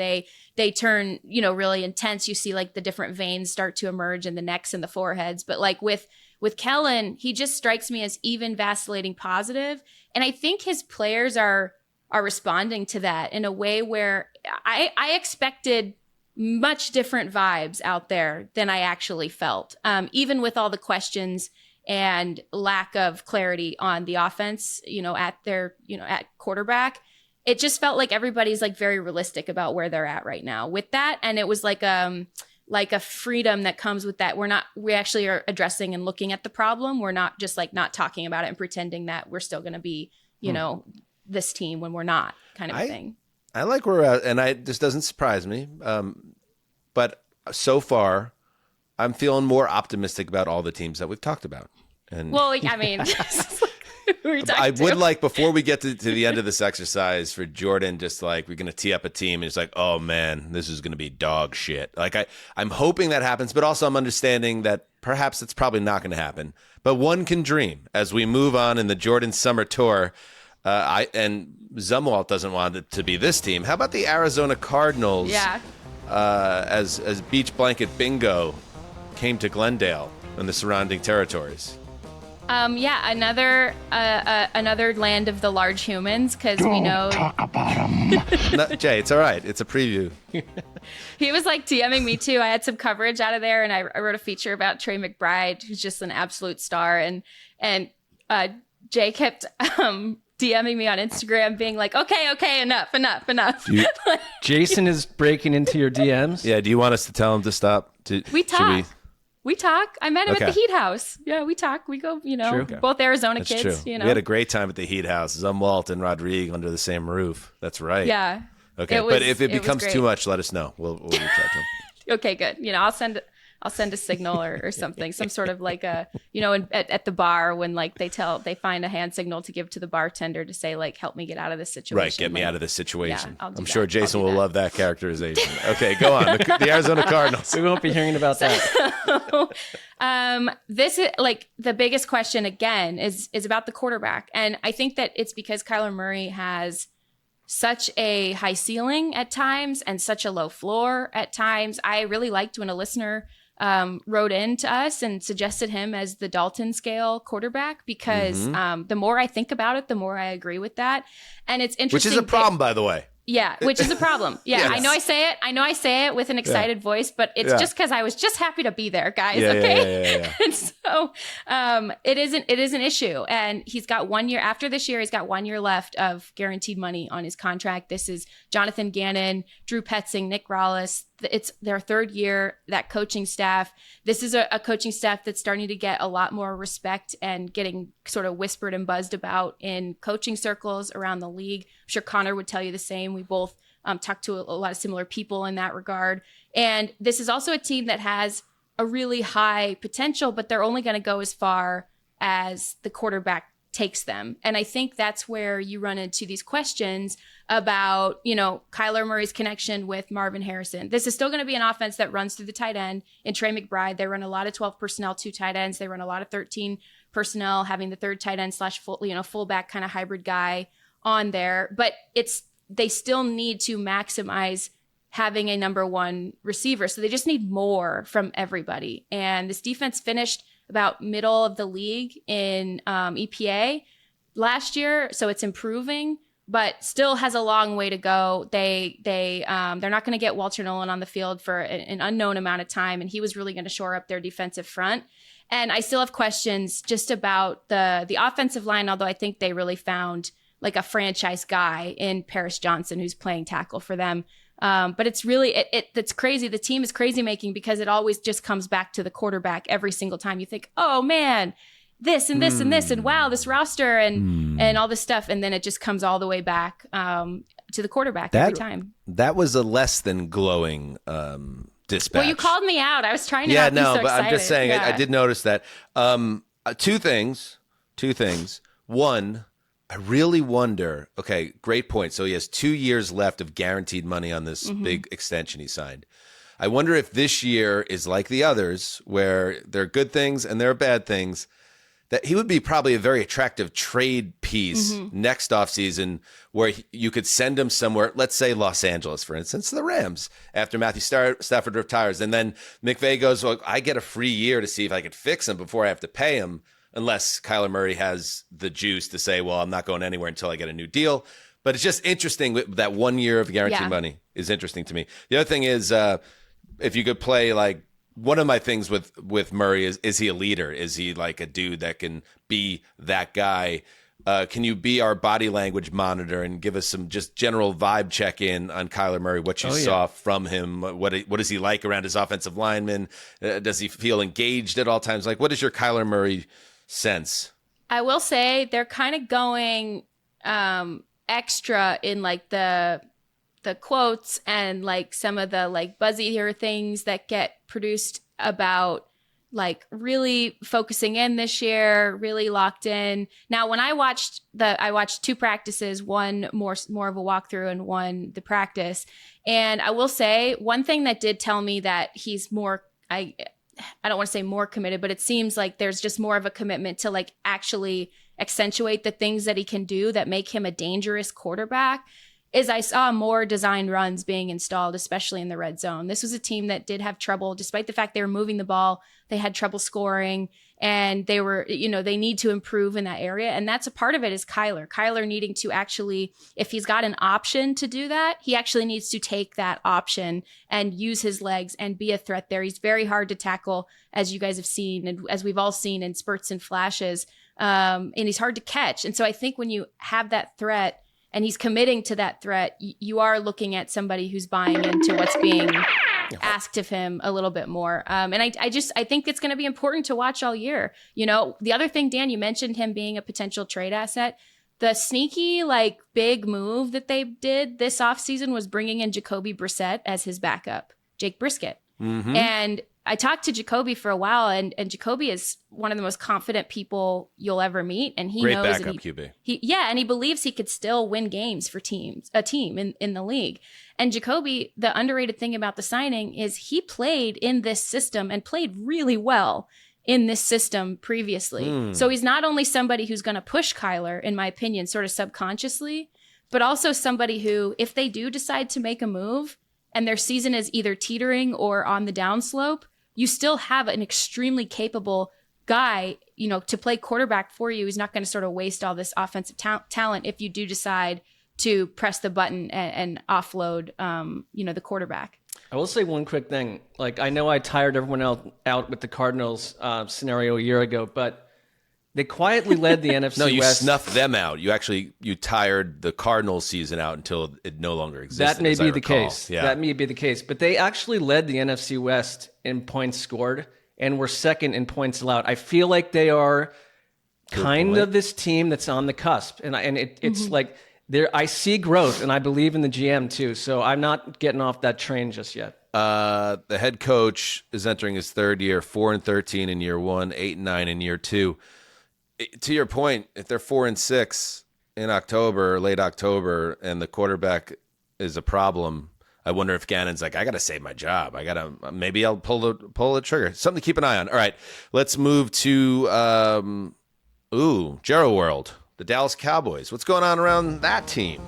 They turn, really intense. You see the different veins start to emerge in the necks and the foreheads. But with Kellen, he just strikes me as even vacillating positive. And I think his players are responding to that in a way where I expected much different vibes out there than I actually felt. Even with all the questions and lack of clarity on the offense, at quarterback, it just felt like everybody's very realistic about where they're at right now with that. And it was like a freedom that comes with that. We actually are addressing and looking at the problem. We're not just not talking about it and pretending that we're still going to be, this team when we're not, kind of a thing. I like where we're at, and this doesn't surprise me. But so far, I'm feeling more optimistic about all the teams that we've talked about. And well, I mean, I would like, before we get to the end of this exercise, for Jourdan, just we're going to tee up a team, and it's oh man, this is going to be dog shit. I'm hoping that happens, but also I'm understanding that perhaps it's probably not going to happen. But one can dream as we move on in the Jourdan Summer Tour. And Zumwalt doesn't want it to be this team. How about the Arizona Cardinals? Yeah. As Beach Blanket Bingo came to Glendale and the surrounding territories. Yeah, another land of the large humans, because we know. Talk about them. No, Jay, it's all right. It's a preview. He was like DMing me too. I had some coverage out of there, and I wrote a feature about Trey McBride, who's just an absolute star. And Jay kept DMing me on Instagram, being like, "Okay, enough." Jason is breaking into your DMs. Yeah. Do you want us to tell him to stop? We talk. We talk. I met him Okay. at the Heat House. Yeah, we talk. We go. True. Both Arizona That's kids. true. You know, We had a great time at the Heat House. Zumwalt and Rodrigue under the same roof. That's right. yeah. Okay. It was- but if it it was becomes great. too much, let us know. We'll reach out to him. Okay, good. I'll send a signal or something, some sort of like a, at the bar when like they find a hand signal to give to the bartender to say like, help me get out of this situation. Right. Get me Like, out of this situation. Yeah, I'll do I'm that. sure I'll Jason do will that. love that characterization. Okay. Go on. The Arizona Cardinals. We won't be hearing about that. This is like the biggest question again is about the quarterback. And I think that it's because Kyler Murray has such a high ceiling at times and such a low floor at times. I really liked when a listener wrote in to us and suggested him as the Dalton scale quarterback, because the more I think about it, the more I agree with that. And it's Which interesting. is a problem, by the way. Yeah, which is a problem. Yeah, Yes. I know I say it with an excited voice, but it's Yeah. just because I was just happy to be there, guys. Yeah, okay. yeah. And so it is an issue. And he's got 1 year after this year, he's got 1 year left of guaranteed money on his contract. This is Jonathan Gannon, Drew Petzing, Nick Rallis. It's their third year, that coaching staff. This is a coaching staff that's starting to get a lot more respect and getting sort of whispered and buzzed about in coaching circles around the league. I'm sure Connor would tell you the same. We both talked to a lot of similar people in that regard. And this is also a team that has a really high potential, but they're only going to go as far as the quarterback takes them. And I think that's where you run into these questions about, Kyler Murray's connection with Marvin Harrison. This is still going to be an offense that runs through the tight end. In Trey McBride, they run a lot of 12 personnel, 2 tight ends. They run a lot of 13 personnel, having the third tight end / fullback kind of hybrid guy on there. But they still need to maximize having a number one receiver. So they just need more from everybody. And this defense finished about middle of the league in EPA last year, so it's improving, but still has a long way to go. They're not going to get Walter Nolan on the field for an unknown amount of time, and he was really going to shore up their defensive front. And I still have questions just about the offensive line, although I think they really found like a franchise guy in Paris Johnson who's playing tackle for them. But it's really, that's crazy. The team is crazy making because it always just comes back to the quarterback every single time. You think, oh man, this and this and this, and wow, this roster and all this stuff. And then it just comes all the way back to the quarterback every time. That was a less than glowing dispatch. Well, you called me out. I was trying to Yeah, not be so no, but I'm just excited. saying, Yeah. I did notice that. Two things. One, I really wonder, okay, great point. So he has 2 years left of guaranteed money on this big extension he signed. I wonder if this year is like the others, where there are good things and there are bad things, that he would be probably a very attractive trade piece next offseason, where you could send him somewhere, let's say Los Angeles, for instance, the Rams, after Matthew Stafford retires. And then McVay goes, well, I get a free year to see if I could fix him before I have to pay him. Unless Kyler Murray has the juice to say, well, I'm not going anywhere until I get a new deal. But it's just interesting that 1 year of guaranteed money is interesting to me. The other thing is, if you could play like, one of my things with Murray is he a leader? Is he like a dude that can be that guy? Can you be our body language monitor and give us some just general vibe check-in on Kyler Murray, what you saw from him? What is he like around his offensive linemen? Does he feel engaged at all times? Like, what is your Kyler Murray sense? I will say they're kind of going extra in like the quotes and like some of the like buzzier things that get produced about like really focusing in this year, really locked in. Now, when I watched 2 practices, one more of a walkthrough and one the practice. And I will say one thing that did tell me that he's more, I don't want to say more committed, but it seems like there's just more of a commitment to like actually accentuate the things that he can do that make him a dangerous quarterback. Is I saw more design runs being installed, especially in the red zone. This was a team that did have trouble, despite the fact they were moving the ball, they had trouble scoring. and they were, they need to improve in that area. And that's a part of it is Kyler needing to actually, if he's got an option to do that, he actually needs to take that option and use his legs and be a threat there. He's very hard to tackle, as you guys have seen, and as we've all seen in spurts and flashes. And he's hard to catch. And so I think when you have that threat and he's committing to that threat, you are looking at somebody who's buying into what's being asked of him a little bit more. And I think it's going to be important to watch all year. The other thing, Dan, you mentioned him being a potential trade asset. The sneaky, big move that they did this offseason was bringing in Jacoby Brissett as his backup, Jake Brisket. Mm-hmm. And I talked to Jacoby for a while, and Jacoby is one of the most confident people you'll ever meet, and he Great knows backup that QB. And he believes he could still win games for a team in the league. And Jacoby, the underrated thing about the signing is he played in this system and played really well in this system previously. So he's not only somebody who's going to push Kyler, in my opinion, sort of subconsciously, but also somebody who, if they do decide to make a move and their season is either teetering or on the downslope, you still have an extremely capable guy, to play quarterback for you. He's not going to sort of waste all this offensive talent if you do decide to press the button and offload, the quarterback. I will say one quick thing. I know I tired everyone else out with the Cardinals scenario a year ago, but they quietly led the NFC No, you West. snuffed them out. You tired the Cardinals season out until it no longer existed. That may be the recall. case. Yeah. That may be the case. But they actually led the NFC West in points scored and were second in points allowed. I feel like they are kind of this team that's on the cusp. And it's like I see growth, and I believe in the GM too. So I'm not getting off that train just yet. The head coach is entering his third year, 4-13 in year one, 8-9 in year two. To your point, if they're 4-6 in October, late October, and the quarterback is a problem, I wonder if Gannon's like, I got to save my job. Maybe I'll pull the trigger. Something to keep an eye on. All right, let's move to Jourdan World, the Dallas Cowboys. What's going on around that team?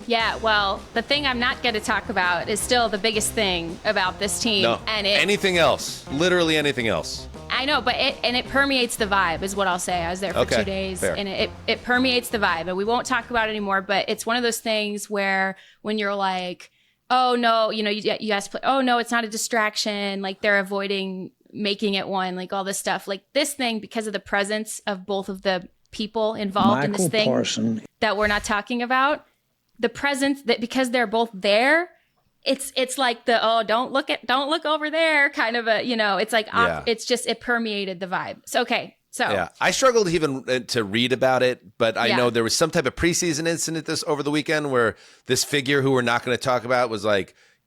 Yeah, well, the thing I'm not going to talk about is still the biggest thing about this team. No, anything else? Literally anything else? I know, but it permeates the vibe is what I'll say. I was there for 2 days, fair. and it permeates the vibe. And we won't talk about it anymore, but it's one of those things where when you're like, oh, no, you guys play, oh, no, it's not a distraction. They're avoiding making it one, all this stuff. This thing, because of the presence of both of the people involved in this thing that we're not talking about, the presence that because they're both there, it's like don't look over there kind of a, it's like it's just it permeated the vibe. So yeah, I struggled even to read about it, but I know there was some type of preseason incident this over the weekend where this figure who we're not going to talk about was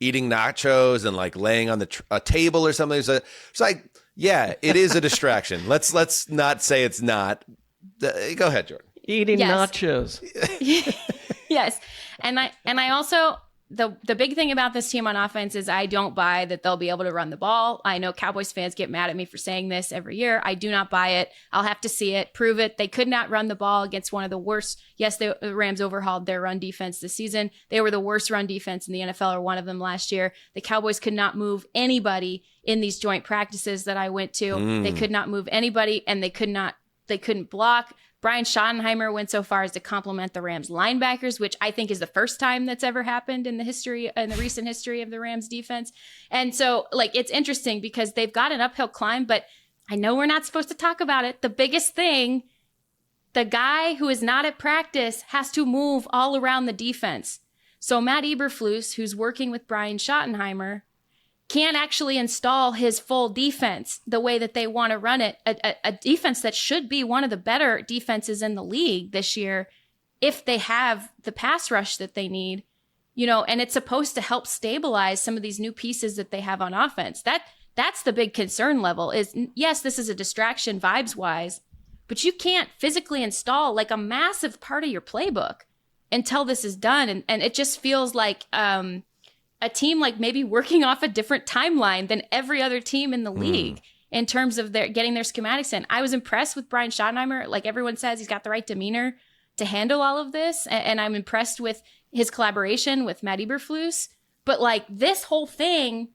eating nachos and laying on a table or something. It's like, yeah, it is a distraction. Let's not say it's not. Go ahead, Jourdan. Eating nachos. Yes, and I also. The big thing about this team on offense is I don't buy that they'll be able to run the ball. I know Cowboys fans get mad at me for saying this every year. I do not buy it. I'll have to see it, prove it. They could not run the ball against one of the worst. Yes, the Rams overhauled their run defense this season. They were the worst run defense in the NFL, or one of them last year. The Cowboys could not move anybody in these joint practices that I went to. They could not move anybody, and they couldn't block. Brian Schottenheimer went so far as to compliment the Rams linebackers, which I think is the first time that's ever happened in the recent history of the Rams defense. And so it's interesting because they've got an uphill climb, but I know we're not supposed to talk about it. The biggest thing, the guy who is not at practice has to move all around the defense. So Matt Eberflus, who's working with Brian Schottenheimer, can't actually install his full defense the way that they want to run it, a defense that should be one of the better defenses in the league this year if they have the pass rush that they need, and it's supposed to help stabilize some of these new pieces that they have on offense. That's the big concern level is, yes, this is a distraction vibes-wise, but you can't physically install a massive part of your playbook until this is done. And it just feels like a team maybe working off a different timeline than every other team in the league in terms of getting their schematics in. I was impressed with Brian Schottenheimer. Everyone says, he's got the right demeanor to handle all of this. And I'm impressed with his collaboration with Matt Eberflus. But this whole thing,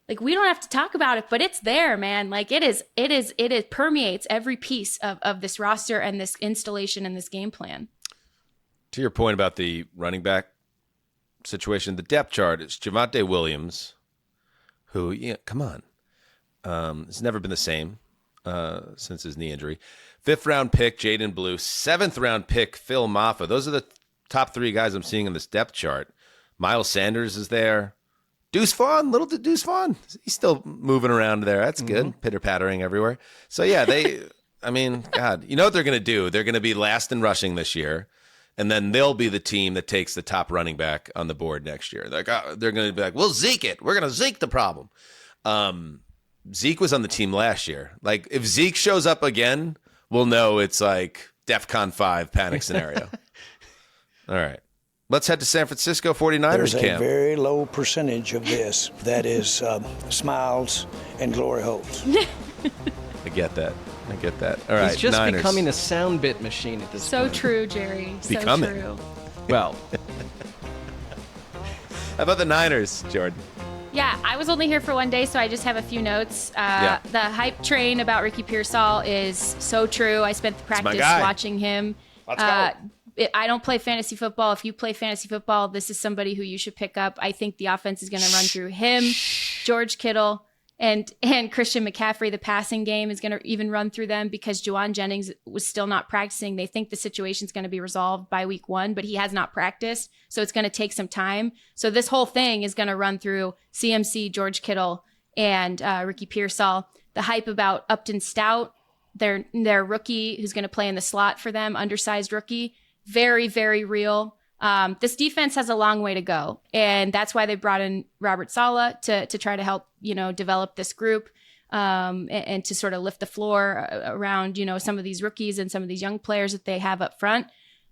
Like, we don't have to talk about it, but it's there, man. Like, it permeates every piece of this roster and this installation and this game plan. To your point about the running back situation, the depth chart is Javonte Williams, who, come on, has never been the same since his knee injury. 5th round pick, Jaden Blue. 7th round pick, Phil Maffa. Those are the top 3 guys I'm seeing in this depth chart. Miles Sanders is there. Deuce Vaughn, little Deuce Vaughn. He's still moving around there. That's good. Pitter-pattering everywhere. So, yeah, God, you know what they're going to do? They're going to be last in rushing this year, and then they'll be the team that takes the top running back on the board next year. They're going to be like, we'll Zeke it. We're going to Zeke the problem. Zeke was on the team last year. Like, if Zeke shows up again, we'll know it's like DEFCON 5 panic scenario. All right. Let's head to San Francisco 49ers There's camp. a very low percentage of this that is smiles and glory holes. I get that. All right, He's just Niners. becoming a sound bit machine at this So point. true, Jerry. So Becoming. true. Well, How about the Niners, Jordan? Yeah, I was only here for one day, so I just have a few notes. The hype train about Ricky Pearsall is so true. I spent the practice guy. watching him. Let's go. I don't play fantasy football. If you play fantasy football, this is somebody who you should pick up. I think the offense is going to run through him, George Kittle, and Christian McCaffrey. The passing game is going to even run through them because Juwan Jennings was still not practicing. They think the situation is going to be resolved by week 1, but he has not practiced, so it's going to take some time. So this whole thing is going to run through CMC, George Kittle, and Ricky Pearsall. The hype about Upton Stout, their rookie who's going to play in the slot for them, undersized rookie, very, very real. This defense has a long way to go, and that's why they brought in Robert Saleh to try to help, develop this group and to sort of lift the floor around, some of these rookies and some of these young players that they have up front.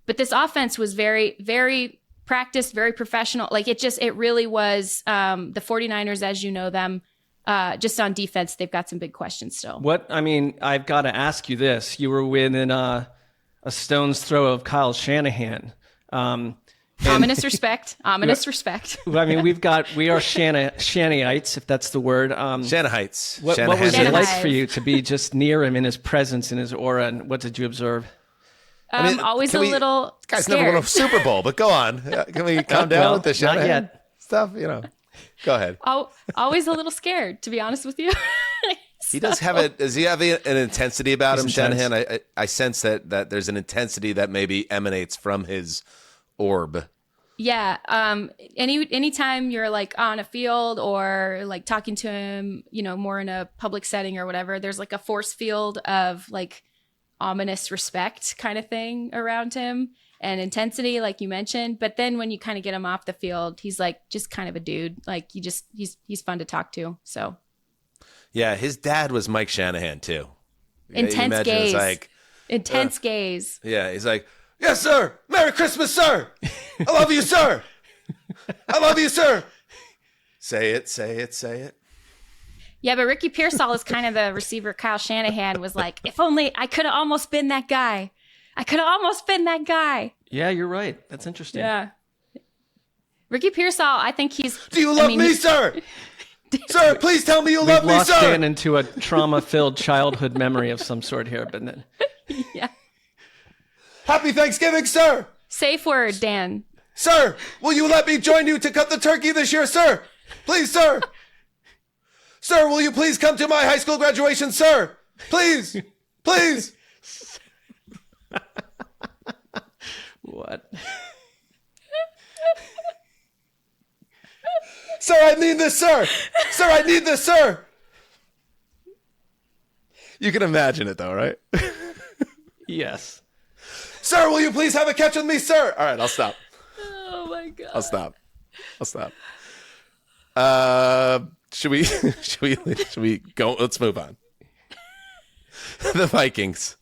But this offense was very, very practiced, very professional. Like it really was the 49ers as you know them. Just on defense, they've got some big questions still. I've got to ask you this. You were within a stone's throw of Kyle Shanahan. Ominous respect. Ominous respect. We are Shanahites, if that's the word. Shanahites. What was it like Shanahites. for you to be just near him in his presence, in his aura, and what did you observe? Always a little This guy's scared. never won a Super Bowl, but go on. Can we calm down with the not Shanahan yet. stuff? Go ahead. Always a little scared, to be honest with you. He does have it. Does he have an intensity about him, He's intense. Shanahan? I sense that there's an intensity that maybe emanates from his orb. Yeah. Anytime you're like on a field or like talking to him, more in a public setting or whatever, there's like a force field of like ominous respect kind of thing around him and intensity, like you mentioned. But then when you kind of get him off the field, he's like just kind of a dude. Like he's fun to talk to. So. Yeah, his dad was Mike Shanahan too. Intense gaze. Intense gaze. Yeah, he's like, yes, sir. Merry Christmas, sir. I love you, sir. I love you, sir. Say it, say it, say it. Yeah, but Ricky Pearsall is kind of the receiver. Kyle Shanahan was like, if only I could have almost been that guy. Yeah, you're right. That's interesting. Yeah. Ricky Pearsall, I think he's... Do you love me, sir? Sir, please tell me you We've love me, lost sir. Dan into a trauma-filled childhood memory of some sort here, but then... Yeah. Happy Thanksgiving, sir. Safe word, Dan. Sir, will you let me join you to cut the turkey this year, sir? Please, sir. Sir, will you please come to my high school graduation, sir? Please. Please. What? Sir, I need this, sir. Sir, I need this, sir. You can imagine it, though, right? Yes. Sir, will you please have a catch with me, sir? All right, I'll stop. Oh, my God. I'll stop. Should we go? Let's move on. The Vikings.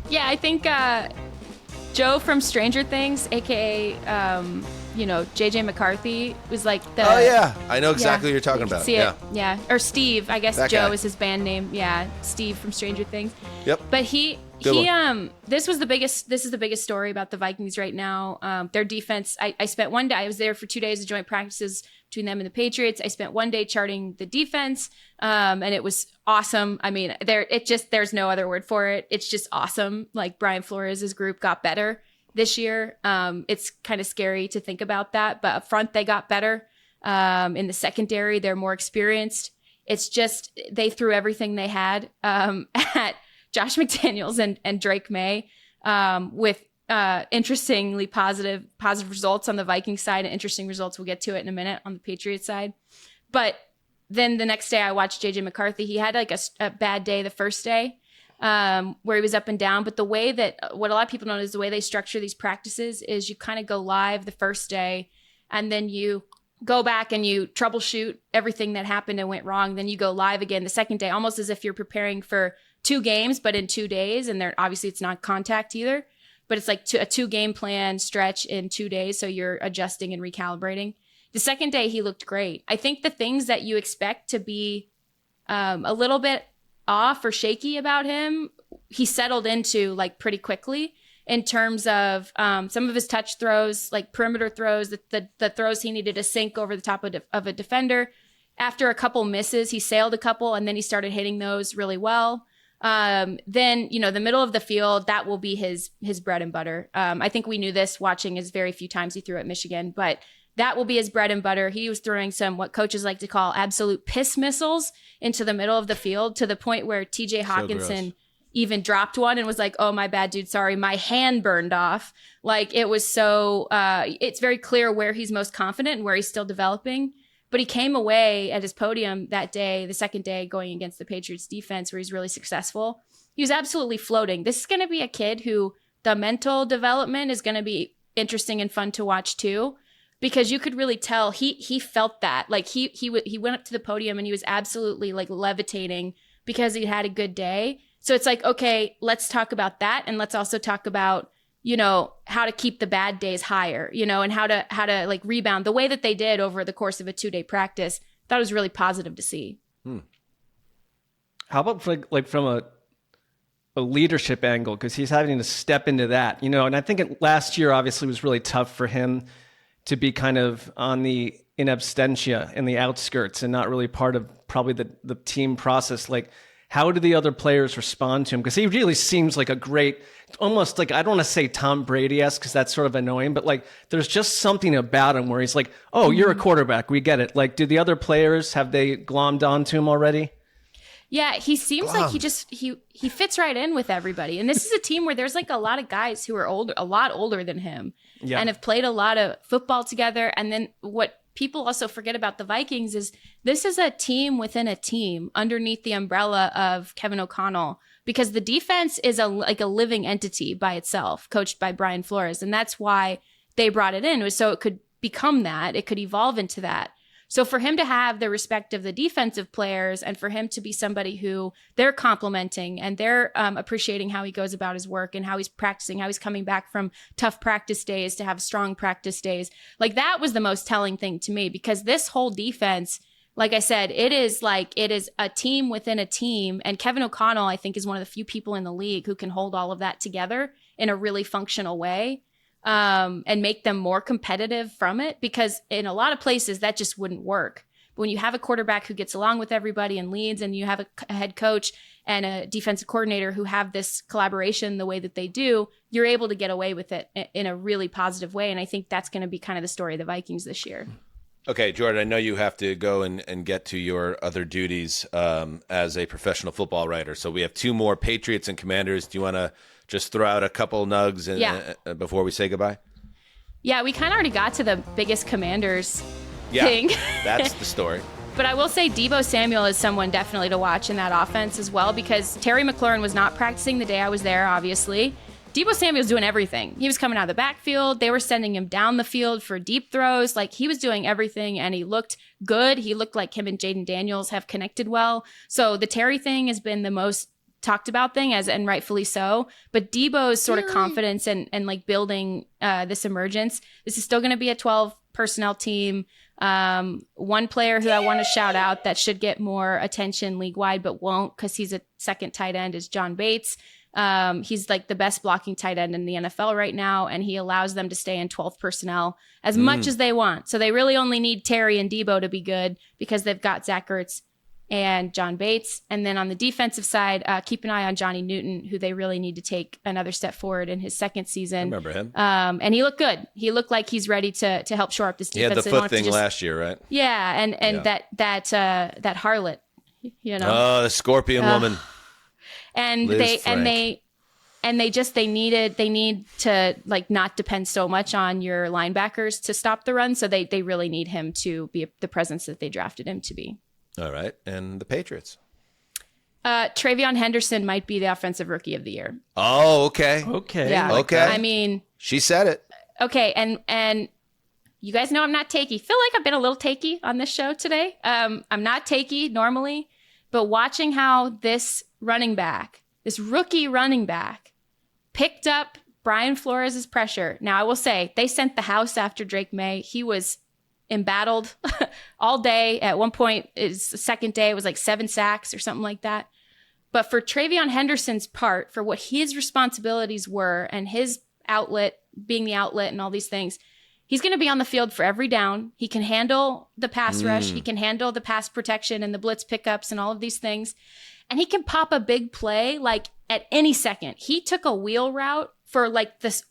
Yeah, I think Joe from Stranger Things, a.k.a., J.J. McCarthy, was like the... Oh, yeah. I know exactly what you're talking about. See it? Yeah. Or Steve. I guess That Joe guy. is his band name. Yeah, Steve from Stranger Things. Yep. But he This is the biggest story about the Vikings right now. Their defense. I spent one day. I was there for 2 days of joint practices between them and the Patriots. I spent one day charting the defense, and it was awesome. I mean, there's no other word for it. It's just awesome. Like Brian Flores' group got better this year. It's kind of scary to think about that, but up front they got better. In the secondary, they're more experienced. It's just they threw everything they had at Josh McDaniels and Drake May, with interestingly positive results on the Vikings side and interesting results. We'll get to it in a minute on the Patriots side. But then the next day I watched JJ McCarthy. He had like a bad day the first day, where he was up and down. But the way that what a lot of people know is the way they structure these practices is you kind of go live the first day and then you go back and you troubleshoot everything that happened and went wrong. Then you go live again the second day, almost as if you're preparing for 2 games, but in 2 days. And obviously it's not contact either, but it's like a 2 game plan stretch in 2 days. So you're adjusting and recalibrating. The second day, he looked great. I think the things that you expect to be a little bit off or shaky about him, he settled into like pretty quickly in terms of some of his touch throws, like perimeter throws, the throws he needed to sink over the top of a defender. After a couple misses, he sailed a couple and then he started hitting those really well. Then, the middle of the field, that will be his bread and butter. I think we knew this watching his very few times he threw at Michigan, but that will be his bread and butter. He was throwing some, what coaches like to call absolute piss missiles into the middle of the field to the point where TJ Hawkinson even dropped one and was like, oh, my bad, dude. Sorry. My hand burned off. Like it was so, it's very clear where he's most confident and where he's still developing. But he came away at his podium that day, the second day, going against the Patriots defense, where he's really successful. He was absolutely floating. This is going to be a kid who the mental development is going to be interesting and fun to watch too, because you could really tell he felt that. Like he went up to the podium and he was absolutely like levitating because he had a good day. So it's like, okay, let's talk about that, and let's also talk about, how to keep the bad days higher, and how to like rebound the way that they did over the course of a 2-day practice. That was really positive to see. How about from a leadership angle? Because he's having to step into that, and I think last year obviously was really tough for him to be kind of in absentia in the outskirts and not really part of probably the team process. Like, how do the other players respond to him? Because he really seems like a great, almost like, I don't want to say Tom Brady-esque because that's sort of annoying, but like there's just something about him where he's like, oh, you're a quarterback. We get it. Like, do the other players, have they glommed onto him already? Yeah, he seems like he fits right in with everybody. And this is a team where there's like a lot of guys who are a lot older than him and have played a lot of football together. And then what people also forget about the Vikings is this is a team within a team underneath the umbrella of Kevin O'Connell, because the defense is a living entity by itself, coached by Brian Flores. And that's why they brought it in, was so it could become that, it could evolve into that. So for him to have the respect of the defensive players and for him to be somebody who they're complimenting and they're appreciating how he goes about his work and how he's practicing, how he's coming back from tough practice days to have strong practice days, like that was the most telling thing to me, because this whole defense, like I said, it is a team within a team. And Kevin O'Connell, I think, is one of the few people in the league who can hold all of that together in a really functional way. And make them more competitive from it, because in a lot of places that just wouldn't work. But when you have a quarterback who gets along with everybody and leads, and you have a head coach and a defensive coordinator who have this collaboration the way that they do, you're able to get away with it in a really positive way. And I think that's going to be kind of the story of the Vikings this year. Okay, Jourdan, I know you have to go and get to your other duties as a professional football writer. So we have 2 more, Patriots and Commanders. Do you want to just throw out a couple nugs before we say goodbye? Yeah, we kind of already got to the biggest Commanders thing. That's the story. But I will say Deebo Samuel is someone definitely to watch in that offense as well, because Terry McLaurin was not practicing the day I was there, obviously. Deebo Samuel was doing everything. He was coming out of the backfield. They were sending him down the field for deep throws. Like, he was doing everything, and he looked good. He looked like him and Jaden Daniels have connected well. So the Terry thing has been the most talked about thing, and rightfully so. But Deebo's sort of confidence and like building this emergence. This is still going to be a 12 personnel team. One player who I want to shout out that should get more attention league wide but won't, because he's a second tight end, is John Bates. He's like the best blocking tight end in the NFL right now, and he allows them to stay in 12 personnel as much as they want. So they really only need Terry and Debo to be good because they've got Zach Ertz and John Bates. And then on the defensive side, keep an eye on Johnny Newton, who they really need to take another step forward in his second season. I remember him. And he looked good. He looked like he's ready to help shore up this defense. He had the foot thing last year, right? Yeah, and that harlot, you know. Oh, the Scorpion woman. And Liz they need to like not depend so much on your linebackers to stop the run. So they really need him to be the presence that they drafted him to be. All right. And the Patriots. Travion Henderson might be the offensive rookie of the year. Oh, okay. Okay. Yeah. Okay. I mean, she said it. Okay. And you guys know I'm not takey. Feel like I've been a little takey on this show today. I'm not takey normally, but watching how this rookie running back picked up Brian Flores' pressure. Now, I will say they sent the house after Drake May. He was embattled all day. At one point, his second day, it was like 7 sacks or something like that. But for Travion Henderson's part, for what his responsibilities were and his outlet, being the outlet and all these things, he's going to be on the field for every down. He can handle the pass rush. He can handle the pass protection and the blitz pickups and all of these things. And he can pop a big play like at any second. He took a wheel route for like this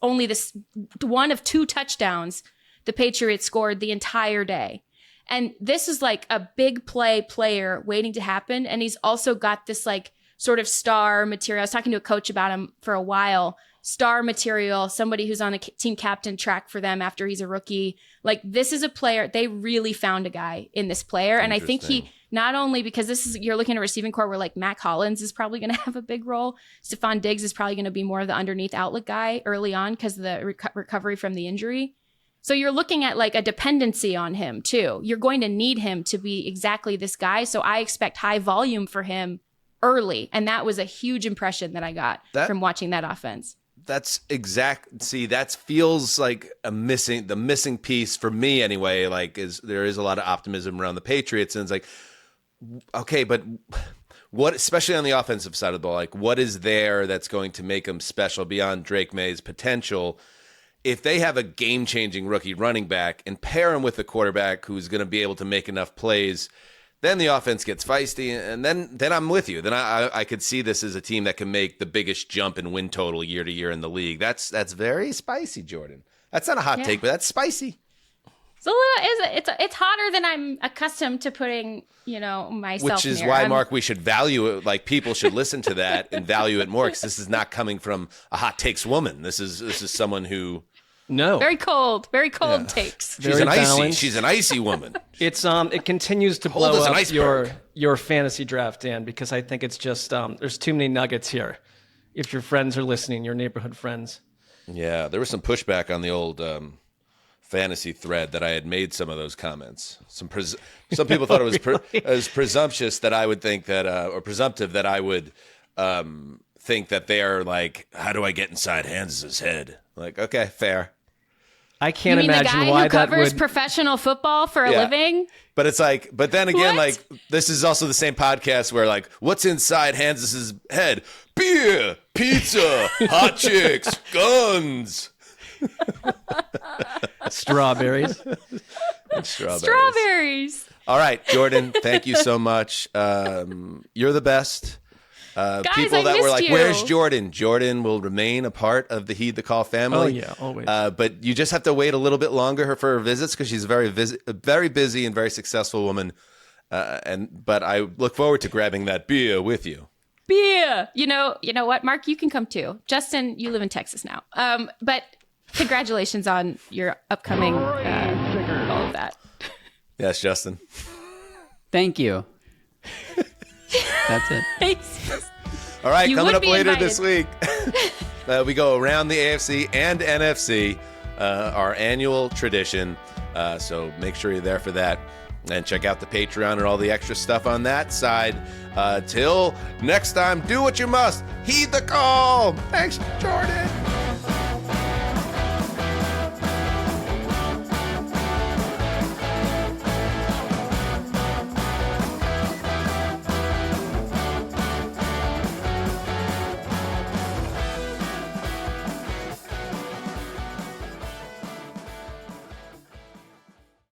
one of 2 touchdowns the Patriots scored the entire day. And this is like a big player waiting to happen. And he's also got this like sort of star material. I was talking to a coach about him for a while. Star material, somebody who's on a team captain track for them after he's a rookie. Like, this is a player. They really found a guy in this player. And I think he, not only because you're looking at a receiving core where like Mac Hollins is probably going to have a big role. Stephon Diggs is probably going to be more of the underneath outlet guy early on because of the recovery from the injury. So you're looking at like a dependency on him too. You're going to need him to be exactly this guy. So I expect high volume for him early. And that was a huge impression that I got from watching that offense. That's that feels like the missing piece for me anyway. Like, there is a lot of optimism around the Patriots, and it's like, okay, but what, especially on the offensive side of the ball, like what is there that's going to make them special beyond Drake May's potential? If they have a game-changing rookie running back and pair him with a quarterback who's going to be able to make enough plays, then the offense gets feisty, and then I'm with you. Then I could see this as a team that can make the biggest jump in win total year to year in the league. That's very spicy, Jordan. That's not a hot take, but that's spicy. It's hotter than I'm accustomed to putting, myself. Which is why, Mark, we should value it. Like, people should listen to that and value it more, because this is not coming from a hot takes woman. This is someone who. No. Very cold takes. She's an icy woman. It continues to blow up your fantasy draft, Dan, because I think it's just there's too many nuggets here. If your friends are listening, your neighborhood friends. Yeah, there was some pushback on the old fantasy thread that I had made some of those comments. Some people thought it was presumptuous that I would think that, or presumptive that I would think that they are like, how do I get inside Hanzus' head? Like, okay, fair. I can't imagine why that would. The guy who covers professional football for a living? But it's like, but then again, like, this is also the same podcast where, like, what's inside Hanzus' head? Beer, pizza, hot chicks, guns. Strawberries. Strawberries. All right, Jordan, thank you so much. You're the best. Guys, people that I were like, you. Where's Jordan? Jordan will remain a part of the Heed the Call family. Oh, yeah, always. But you just have to wait a little bit longer for her visits, because she's a very busy and very successful woman. But I look forward to grabbing that beer with you. Beer. You know what, Mark? You can come too. Justin, you live in Texas now. But congratulations on your upcoming all of that. Yes, Justin. Thank you. That's it. All right, coming up later this week, we go around the AFC and NFC, our annual tradition. So make sure you're there for that, and check out the Patreon and all the extra stuff on that side. Till next time, do what you must. Heed the call. Thanks, Jordan.